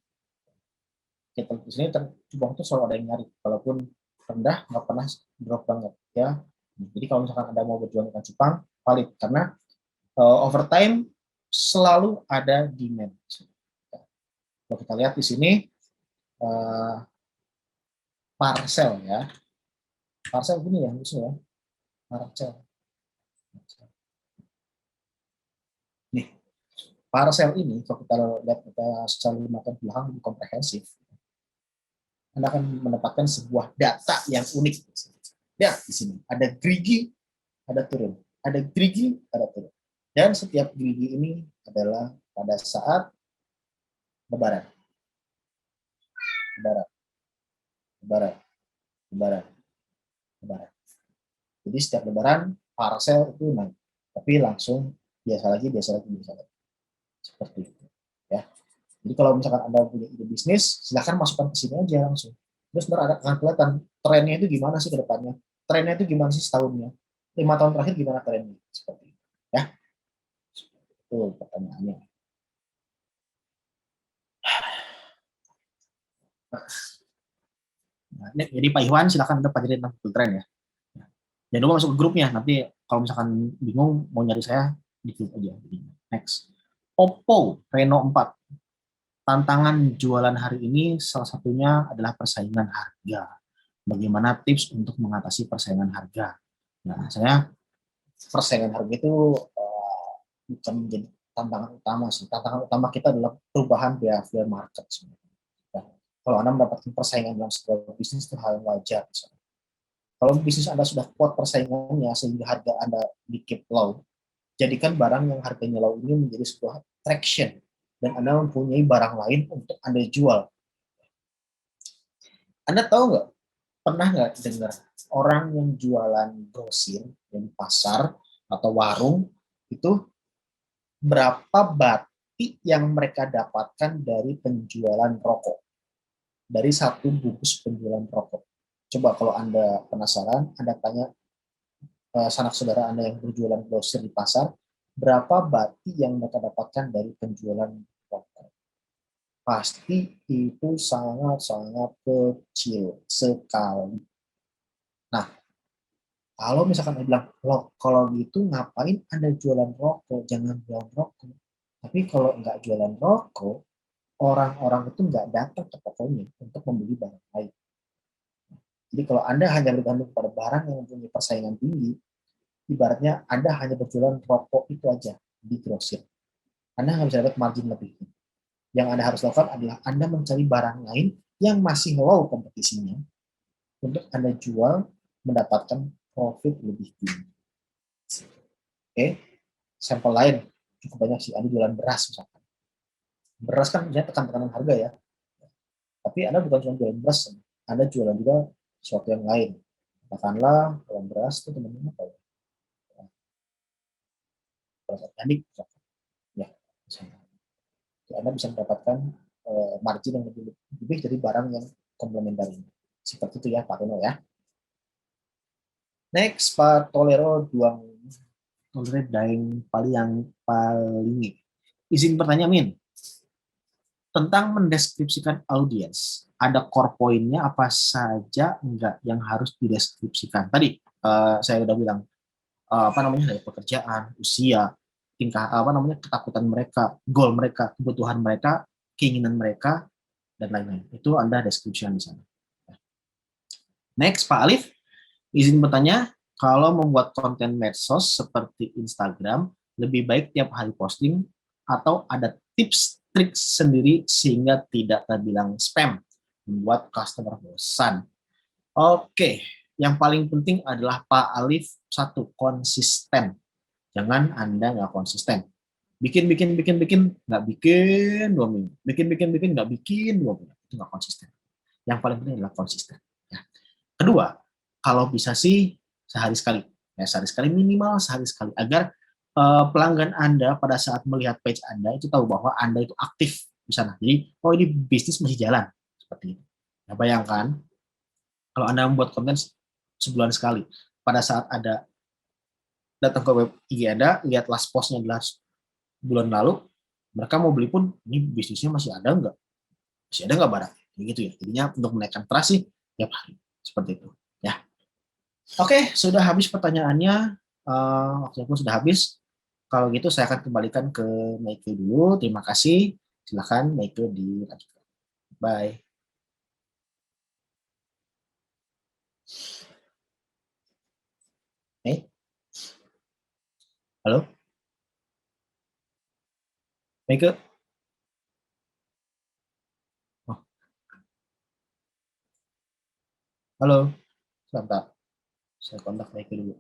S2: Kita di sini cupang itu selalu ada yang nyari, walaupun rendah, nggak pernah drop banget. Ya. Jadi kalau misalkan Anda mau berjualan ikan cupang, valid. Karena overtime selalu ada demand. Kalau kita lihat di sini parcel ya, parcel gini ya, ya, parcel. Nih, parcel ini kalau kita lihat kita secara latar belakang komprehensif, Anda akan mendapatkan sebuah data yang unik. Ya, di sini ada gerigi, ada turun, ada gerigi, ada turun. Dan setiap gerigi ini adalah pada saat lebaran. Lebaran. Lebaran. Lebaran. Lebaran. Jadi setiap lebaran parcel itu naik. Tapi langsung biasa lagi. Seperti itu. Ya. Jadi kalau misalkan Anda punya ide bisnis, silakan masukkan ke sini aja langsung. Terus ntar akan kelihatan trennya itu gimana sih ke depannya. Trennya itu gimana sih setahunnya. 5 tahun terakhir gimana trennya. Seperti itu. Ya. Itu pertanyaannya. Nah, jadi Pak Iwan silakan Anda pelajari tentang Google Trend ya. Jangan lupa masuk ke grupnya. Nanti kalau misalkan bingung mau nyari saya, di grup aja. Next. Oppo Reno 4. Tantangan jualan hari ini salah satunya adalah persaingan harga. Bagaimana tips untuk mengatasi persaingan harga? Nah, saya persaingan harga itu bukan menjadi tantangan utama sih. Tantangan utama kita adalah perubahan behavior market sebenarnya. Nah, kalau Anda mendapatkan persaingan dalam sebuah bisnis itu hal yang wajar. Misalnya. Kalau bisnis Anda sudah kuat persaingannya sehingga harga Anda di keep low, jadikan barang yang harganya low ini menjadi sebuah traction dan Anda mempunyai barang lain untuk Anda jual. Anda tahu nggak, pernah nggak dengar orang yang jualan grosir di pasar atau warung itu berapa batik yang mereka dapatkan dari penjualan rokok, dari satu bungkus penjualan rokok? Coba kalau Anda penasaran, Anda tanya sanak saudara Anda yang berjualan grosir di pasar, berapa batik yang mereka dapatkan dari penjualan rokok? Pasti itu sangat-sangat kecil sekali. Nah, kalau misalkan Anda bilang, loh, kalau gitu ngapain Anda jualan rokok? Jangan jualan rokok. Tapi kalau nggak jualan rokok, orang-orang itu nggak datang ke tokonya untuk membeli barang lain. Jadi kalau Anda hanya bergantung pada barang yang mempunyai persaingan tinggi, ibaratnya Anda hanya berjualan rokok itu aja di grosir. Anda nggak bisa dapat margin lebih. Yang Anda harus lakukan adalah Anda mencari barang lain yang masih low kompetisinya untuk Anda jual mendapatkan profit lebih tinggi. Oke, sampel lain cukup banyak sih. Anda jualan beras misalkan. Beras kan punya tekan-tekanan harga ya. Tapi Anda bukan cuma jualan beras, Anda jualan juga sesuatu yang lain. Katakanlah kalau beras itu teman-teman apa ya? Beras organik misalkan. Ya, misalnya. Jadi Anda bisa mendapatkan margin yang lebih dari barang yang komplementer ini. Seperti itu ya Pak Reno ya. Next, Pak Tolero Duang Tolerate Daeng paling izin bertanya Min, tentang mendeskripsikan audiens, ada core poinnya apa saja enggak yang harus dideskripsikan? Tadi saya udah bilang apa namanya dari pekerjaan, usia, tingkah apa namanya ketakutan mereka, goal mereka, kebutuhan mereka, keinginan mereka dan lain-lain. Itu Anda deskripsikan di sana. Next, Pak Alif, izin bertanya, kalau membuat konten medsos seperti Instagram, lebih baik tiap hari posting atau ada tips trik sendiri sehingga tidak terbilang spam, membuat customer bosan? Oke, yang paling penting adalah Pak Alif, satu, konsisten. Jangan Anda nggak konsisten. Bikin, nggak bikin 2 minggu. Bikin, nggak bikin 2 minggu. Itu nggak konsisten. Yang paling penting adalah konsisten. Ya. Kedua, kalau bisa sih sehari sekali. Ya, sehari sekali minimal sehari sekali. Agar pelanggan Anda pada saat melihat page Anda itu tahu bahwa Anda itu aktif di sana. Jadi, oh ini bisnis masih jalan. Seperti itu. Nah, bayangkan, kalau Anda membuat konten sebulan sekali, pada saat ada datang ke web IG Anda, lihat last postnya adalah bulan lalu, mereka mau beli pun, ini bisnisnya masih ada nggak? Masih ada nggak barang? Begitu ya. Jadinya untuk menaikkan trust sih, tiap hari. Seperti itu. Ya. Oke, sudah habis pertanyaannya. Waktunya pun sudah habis. Kalau gitu saya akan kembalikan ke Maike dulu. Terima kasih. Silakan Maike dilanjutkan. Bye. Hey, halo, Maike. Oh, halo, sebentar. Saya kontak Maike dulu.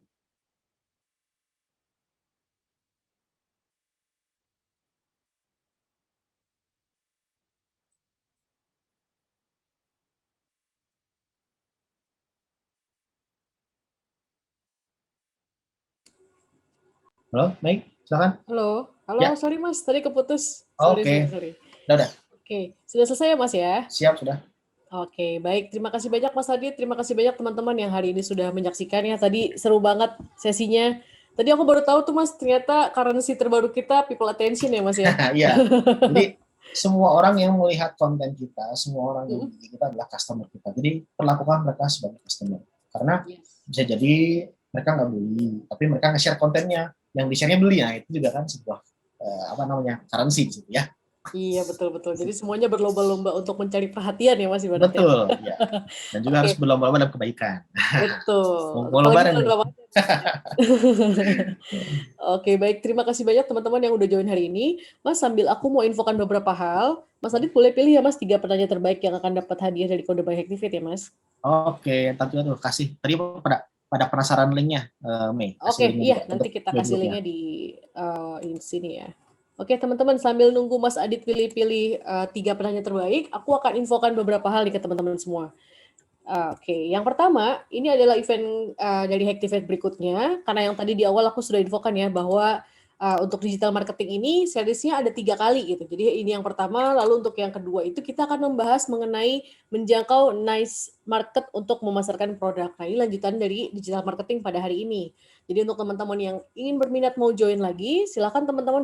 S2: Halo, Maike, silakan.
S1: Halo, halo,
S2: Ya,
S1: sorry Mas, tadi keputus. Sorry,
S2: oke.
S1: sorry, sorry.
S2: Udah.
S1: Oke, sudah selesai ya Mas ya?
S2: Siap, sudah.
S1: Oke, baik. Terima kasih banyak Mas Adit. Terima kasih banyak teman-teman yang hari ini sudah menyaksikan ya. Tadi seru banget sesinya. Tadi aku baru tahu tuh Mas, ternyata currency terbaru kita people attention ya Mas ya.
S2: Iya. Jadi semua orang yang melihat konten kita, semua orang yang
S1: Mm,
S2: beli kita adalah customer kita. Jadi perlakukan mereka sebagai customer. Karena
S1: yes.
S2: bisa jadi mereka nggak beli, tapi mereka nge-share kontennya, yang di-share-nya beli. Nah itu juga kan sebuah currency gitu ya.
S1: Iya, betul-betul. Jadi semuanya berlomba-lomba untuk mencari perhatian ya Mas ibaratnya.
S2: Betul ya, dan juga harus
S1: Oke,
S2: berlomba-lomba dalam kebaikan.
S1: betul.
S2: Mau
S1: Apalagi
S2: lebaran
S1: bulan
S2: nih.
S1: Ramadan. Oke, baik. Terima kasih banyak teman-teman yang udah join hari ini. Mas, sambil aku mau infokan beberapa hal, Mas Adit boleh pilih ya Mas 3 pertanyaan terbaik yang akan dapat hadiah dari Kode by Activate ya Mas.
S2: Oke, tadi tuh kasih. Tadi pada penasaran linknya, Mei. Kasih
S1: Oke,
S2: linknya
S1: iya
S2: juga
S1: nanti
S2: untuk
S1: kita
S2: join
S1: kasih
S2: grupnya.
S1: linknya di sini ya. Oke teman-teman, sambil nunggu Mas Adit pilih-pilih 3 pertanyaan terbaik, aku akan infokan beberapa hal nih ke teman-teman semua. Oke, yang pertama ini adalah event dari Hacktivate berikutnya, karena yang tadi di awal aku sudah infokan ya bahwa untuk digital marketing ini seriesnya ada 3 kali gitu. Jadi ini yang pertama, lalu untuk yang kedua itu kita akan membahas mengenai menjangkau niche market untuk memasarkan produk. Nah ini lanjutan dari digital marketing pada hari ini. Jadi untuk teman-teman yang ingin berminat mau join lagi, silakan teman-teman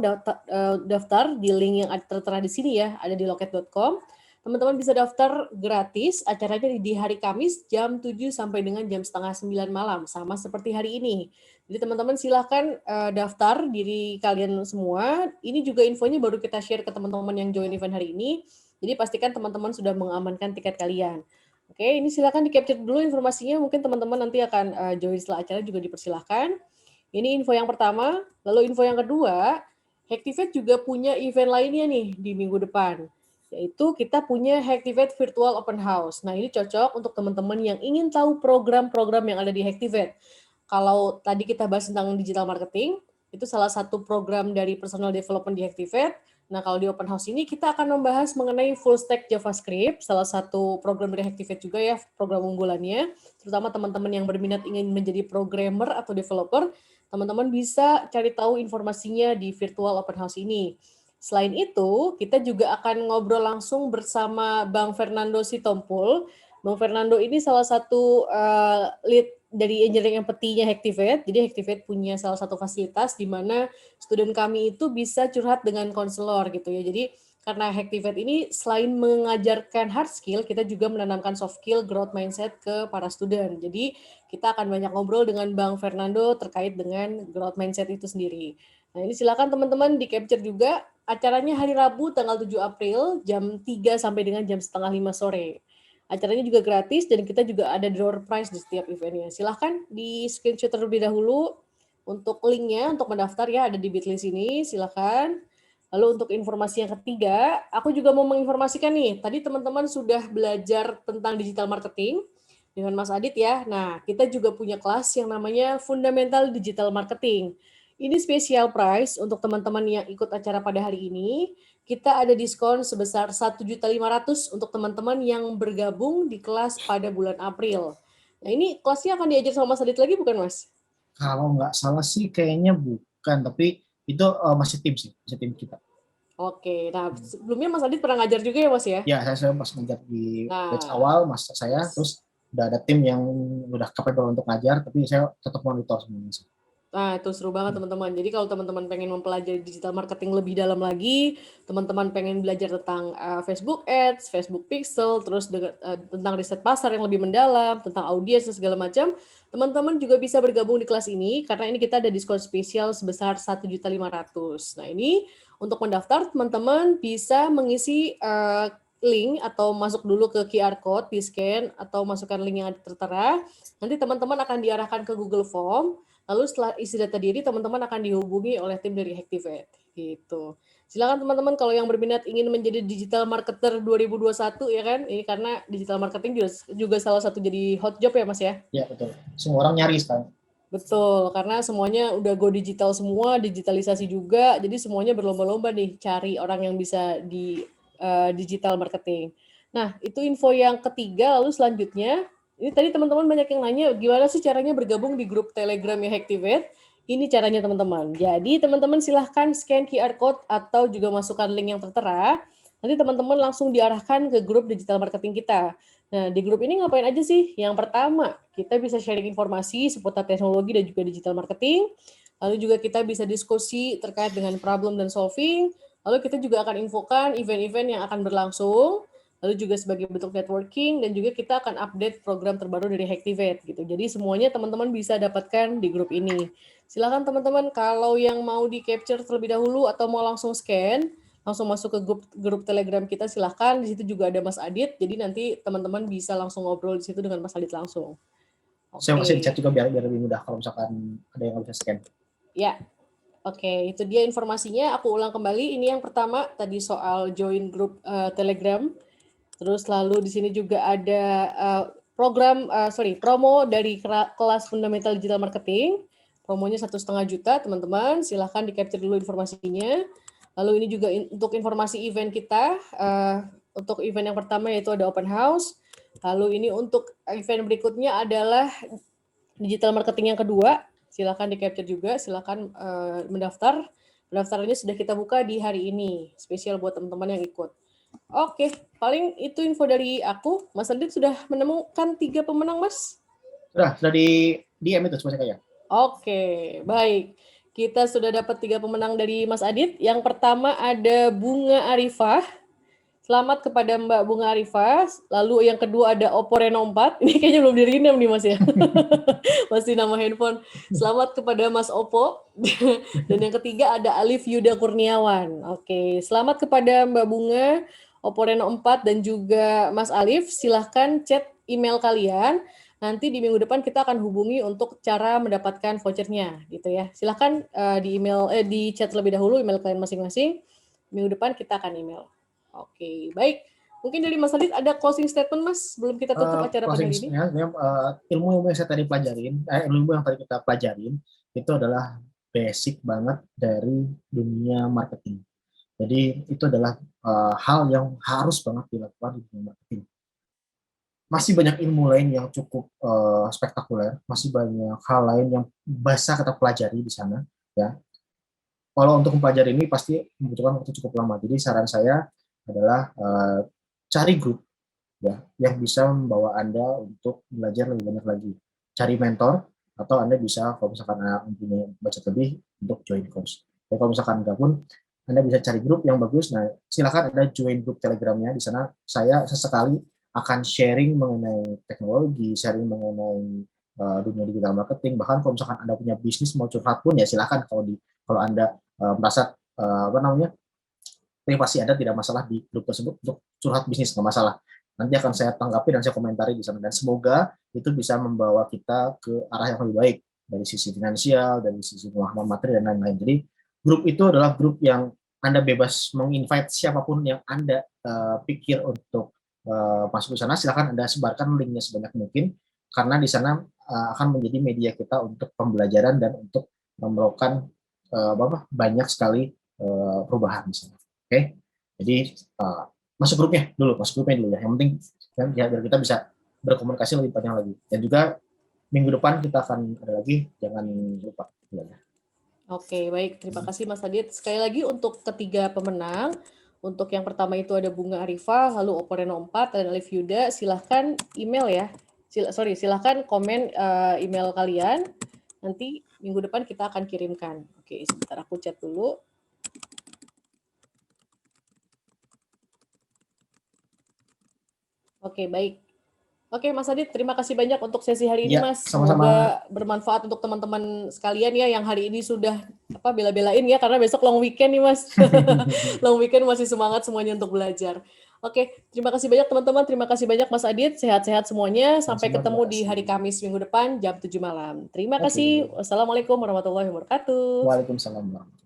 S1: daftar di link yang tertera di sini ya, ada di loket.com. Teman-teman bisa daftar gratis, acaranya di hari Kamis jam 7 sampai dengan jam setengah 9 malam, sama seperti hari ini. Jadi teman-teman silahkan daftar diri kalian semua. Ini juga infonya baru kita share ke teman-teman yang join event hari ini. Jadi pastikan teman-teman sudah mengamankan tiket kalian. Oke, ini silahkan di-capture dulu informasinya. Mungkin teman-teman nanti akan join setelah acara juga dipersilahkan. Ini info yang pertama. Lalu info yang kedua, Hacktivate juga punya event lainnya nih di minggu depan, yaitu kita punya Hacktivate Virtual Open House. Nah, ini cocok untuk teman-teman yang ingin tahu program-program yang ada di Hacktivate. Kalau tadi kita bahas tentang digital marketing, itu salah satu program dari personal development di Hacktivate. Nah, kalau di Open House ini kita akan membahas mengenai full stack JavaScript, salah satu program dari Hacktivate juga ya, program unggulannya. Terutama teman-teman yang berminat ingin menjadi programmer atau developer, teman-teman bisa cari tahu informasinya di Virtual Open House ini. Selain itu, kita juga akan ngobrol langsung bersama Bang Fernando Sitompul. Bang Fernando ini salah satu lead dari engineering empathy-nya Hacktivate. Jadi Hacktivate punya salah satu fasilitas di mana student kami itu bisa curhat dengan konselor gitu ya. Jadi karena Hacktivate ini selain mengajarkan hard skill, kita juga menanamkan soft skill, growth mindset ke para student. Jadi kita akan banyak ngobrol dengan Bang Fernando terkait dengan growth mindset itu sendiri. Nah ini silakan teman-teman di-capture juga. Acaranya hari Rabu tanggal 7 April jam 3 sampai dengan jam setengah 5 sore. Acaranya juga gratis dan kita juga ada door prize di setiap eventnya. Silahkan di screenshot terlebih dahulu untuk linknya untuk mendaftar ya, ada di Bitly sini, silahkan. Lalu untuk informasi yang ketiga, aku juga mau menginformasikan nih, tadi teman-teman sudah belajar tentang digital marketing dengan Mas Adit ya. Nah, kita juga punya kelas yang namanya Fundamental Digital Marketing. Ini special price untuk teman-teman yang ikut acara pada hari ini. Kita ada diskon sebesar 1.500.000 untuk teman-teman yang bergabung di kelas pada bulan April. Nah, ini kelasnya akan diajar sama Mas Adit lagi bukan, Mas?
S2: Kalau nggak salah sih kayaknya bukan, tapi itu masih tim sih, masih tim kita.
S1: Oke, nah sebelumnya Mas Adit pernah ngajar juga ya, Mas ya?
S2: Ya, saya pas ngajar di batch
S1: Nah,
S2: awal, master saya, terus udah ada tim yang udah capable untuk ngajar, tapi saya tetap monitor semuanya sih.
S1: Nah, itu seru banget teman-teman. Jadi kalau teman-teman pengen mempelajari digital marketing lebih dalam lagi, teman-teman pengen belajar tentang Facebook Ads, Facebook Pixel, terus tentang riset pasar yang lebih mendalam, tentang audiens dan segala macam, teman-teman juga bisa bergabung di kelas ini karena ini kita ada diskon spesial sebesar 1.500.000. Nah, ini untuk mendaftar teman-teman bisa mengisi link atau masuk dulu ke QR code, di scan atau masukkan link yang tertera. Nanti teman-teman akan diarahkan ke Google Form. Lalu setelah isi data diri, teman-teman akan dihubungi oleh tim dari Hacktivate. Gitu. Silakan teman-teman kalau yang berminat ingin menjadi digital marketer 2021 ya kan? Ini karena digital marketing juga salah satu jadi hot job ya Mas ya?
S2: Ya, betul. Semua orang nyari sekarang.
S1: Betul, karena semuanya udah go digital semua, digitalisasi juga, jadi semuanya berlomba-lomba nih cari orang yang bisa di digital marketing. Nah, itu info yang ketiga, lalu selanjutnya, ini tadi teman-teman banyak yang nanya, gimana sih caranya bergabung di grup Telegram-nya Hacktivate? Ini caranya teman-teman. Jadi teman-teman silahkan scan QR code atau juga masukkan link yang tertera, nanti teman-teman langsung diarahkan ke grup digital marketing kita. Nah, di grup ini ngapain aja sih? Yang pertama, kita bisa sharing informasi seputar teknologi dan juga digital marketing. Lalu juga kita bisa diskusi terkait dengan problem dan solving. Lalu kita juga akan infokan event-event yang akan berlangsung. lalu juga sebagai bentuk networking, dan juga kita akan update program terbaru dari Hacktivate gitu. Jadi semuanya teman-teman bisa dapatkan di grup ini. Silakan teman-teman kalau yang mau di capture terlebih dahulu atau mau langsung scan, langsung masuk ke grup Telegram kita, silahkan. Di situ juga ada Mas Adit, jadi nanti teman-teman bisa langsung ngobrol di situ dengan Mas Adit langsung.
S2: Saya
S1: Oke.
S2: masih di chat juga biar lebih mudah kalau misalkan ada yang nggak bisa scan.
S1: Ya, oke. Itu dia informasinya. Aku ulang kembali. Ini yang pertama tadi soal join grup Telegram. Terus lalu di sini juga ada promo dari kelas fundamental digital marketing. Promonya 1,5 juta, teman-teman. Silahkan di capture dulu informasinya. Lalu ini juga untuk informasi event kita. Untuk event yang pertama yaitu ada open house. Lalu ini untuk event berikutnya adalah digital marketing yang kedua. Silakan di capture juga. Silakan mendaftar. Pendaftarannya sudah kita buka di hari ini. Spesial buat teman-teman yang ikut. Oke, paling itu info dari aku. Mas Adit sudah menemukan 3 pemenang, Mas?
S2: Sudah di DM itu semua saya.
S1: Oke, baik. Kita sudah dapat 3 pemenang dari Mas Adit. Yang pertama ada Bunga Arifah. Selamat kepada Mbak Bunga Arifah. Lalu yang kedua ada Oppo Reno 4. Ini kayaknya belum di-rename nih, Mas ya. Masih nama handphone. Selamat kepada Mas Oppo. Dan yang ketiga ada Alif Yuda Kurniawan. Oke, selamat kepada Mbak Bunga, Oppo Reno 4 dan juga Mas Alif. Silahkan chat email kalian. Nanti di minggu depan kita akan hubungi untuk cara mendapatkan vouchernya, gitu ya. Silahkan di chat terlebih dahulu email kalian masing-masing. Minggu depan kita akan email. Oke, baik. Mungkin dari Mas Adit ada closing statement, Mas, sebelum kita tutup acara pada hari ini.
S2: Ilmu yang saya tadi pelajarin, ilmu yang tadi kita pelajarin itu adalah basic banget dari dunia marketing. Jadi itu adalah hal yang harus banget dilakukan di dunia marketing. Masih banyak ilmu lain yang cukup spektakuler, masih banyak hal lain yang bisa kita pelajari di sana. Ya, kalau untuk mempelajari ini pasti membutuhkan waktu cukup lama. Jadi saran saya adalah cari grup ya yang bisa membawa Anda untuk belajar lebih banyak lagi. Cari mentor atau Anda bisa kalau misalkan Anda mempunyai budget lebih untuk join course. Dan kalau misalkan enggak pun Anda bisa cari grup yang bagus. Nah, silakan Anda join grup Telegramnya. Di sana saya sesekali akan sharing mengenai teknologi, sharing mengenai dunia digital marketing. Bahkan kalau misalkan Anda punya bisnis mau curhat pun ya silakan kalau Anda merasa privasi Anda tidak masalah di grup tersebut untuk curhat bisnis, nggak masalah. Nanti akan saya tanggapi dan saya komentari di sana. Dan semoga itu bisa membawa kita ke arah yang lebih baik dari sisi finansial, dari sisi pemahaman materi dan lain-lain. Jadi grup itu adalah grup yang Anda bebas menginvite siapapun yang Anda pikir untuk masuk ke sana. Silakan Anda sebarkan linknya sebanyak mungkin karena di sana akan menjadi media kita untuk pembelajaran dan untuk melakukan banyak sekali perubahan di sana. Oke, jadi masuk grupnya dulu ya. Yang penting ya, biar kita bisa berkomunikasi lebih panjang lagi. Dan juga minggu depan kita akan ada lagi, jangan lupa.
S1: Oke, baik. Terima kasih Mas Adit. Sekali lagi untuk ketiga pemenang, untuk yang pertama itu ada Bunga Arifah, lalu Oppo Reno 4 dan Alif Yuda. Silahkan email ya. Silahkan komen email kalian. Nanti minggu depan kita akan kirimkan. Oke, sebentar aku chat dulu. Oke, baik. Oke, Mas Adit, terima kasih banyak untuk sesi hari ini, Mas.
S2: Sama-sama.
S1: Semoga bermanfaat untuk teman-teman sekalian ya yang hari ini sudah bela-belain ya, karena besok long weekend nih, Mas. Long weekend masih semangat semuanya untuk belajar. Oke, terima kasih banyak teman-teman. Terima kasih banyak Mas Adit. Sehat-sehat semuanya. Sampai ketemu di hari Kamis minggu depan jam 7 malam. Terima kasih. Wassalamualaikum warahmatullahi wabarakatuh.
S2: Waalaikumsalam.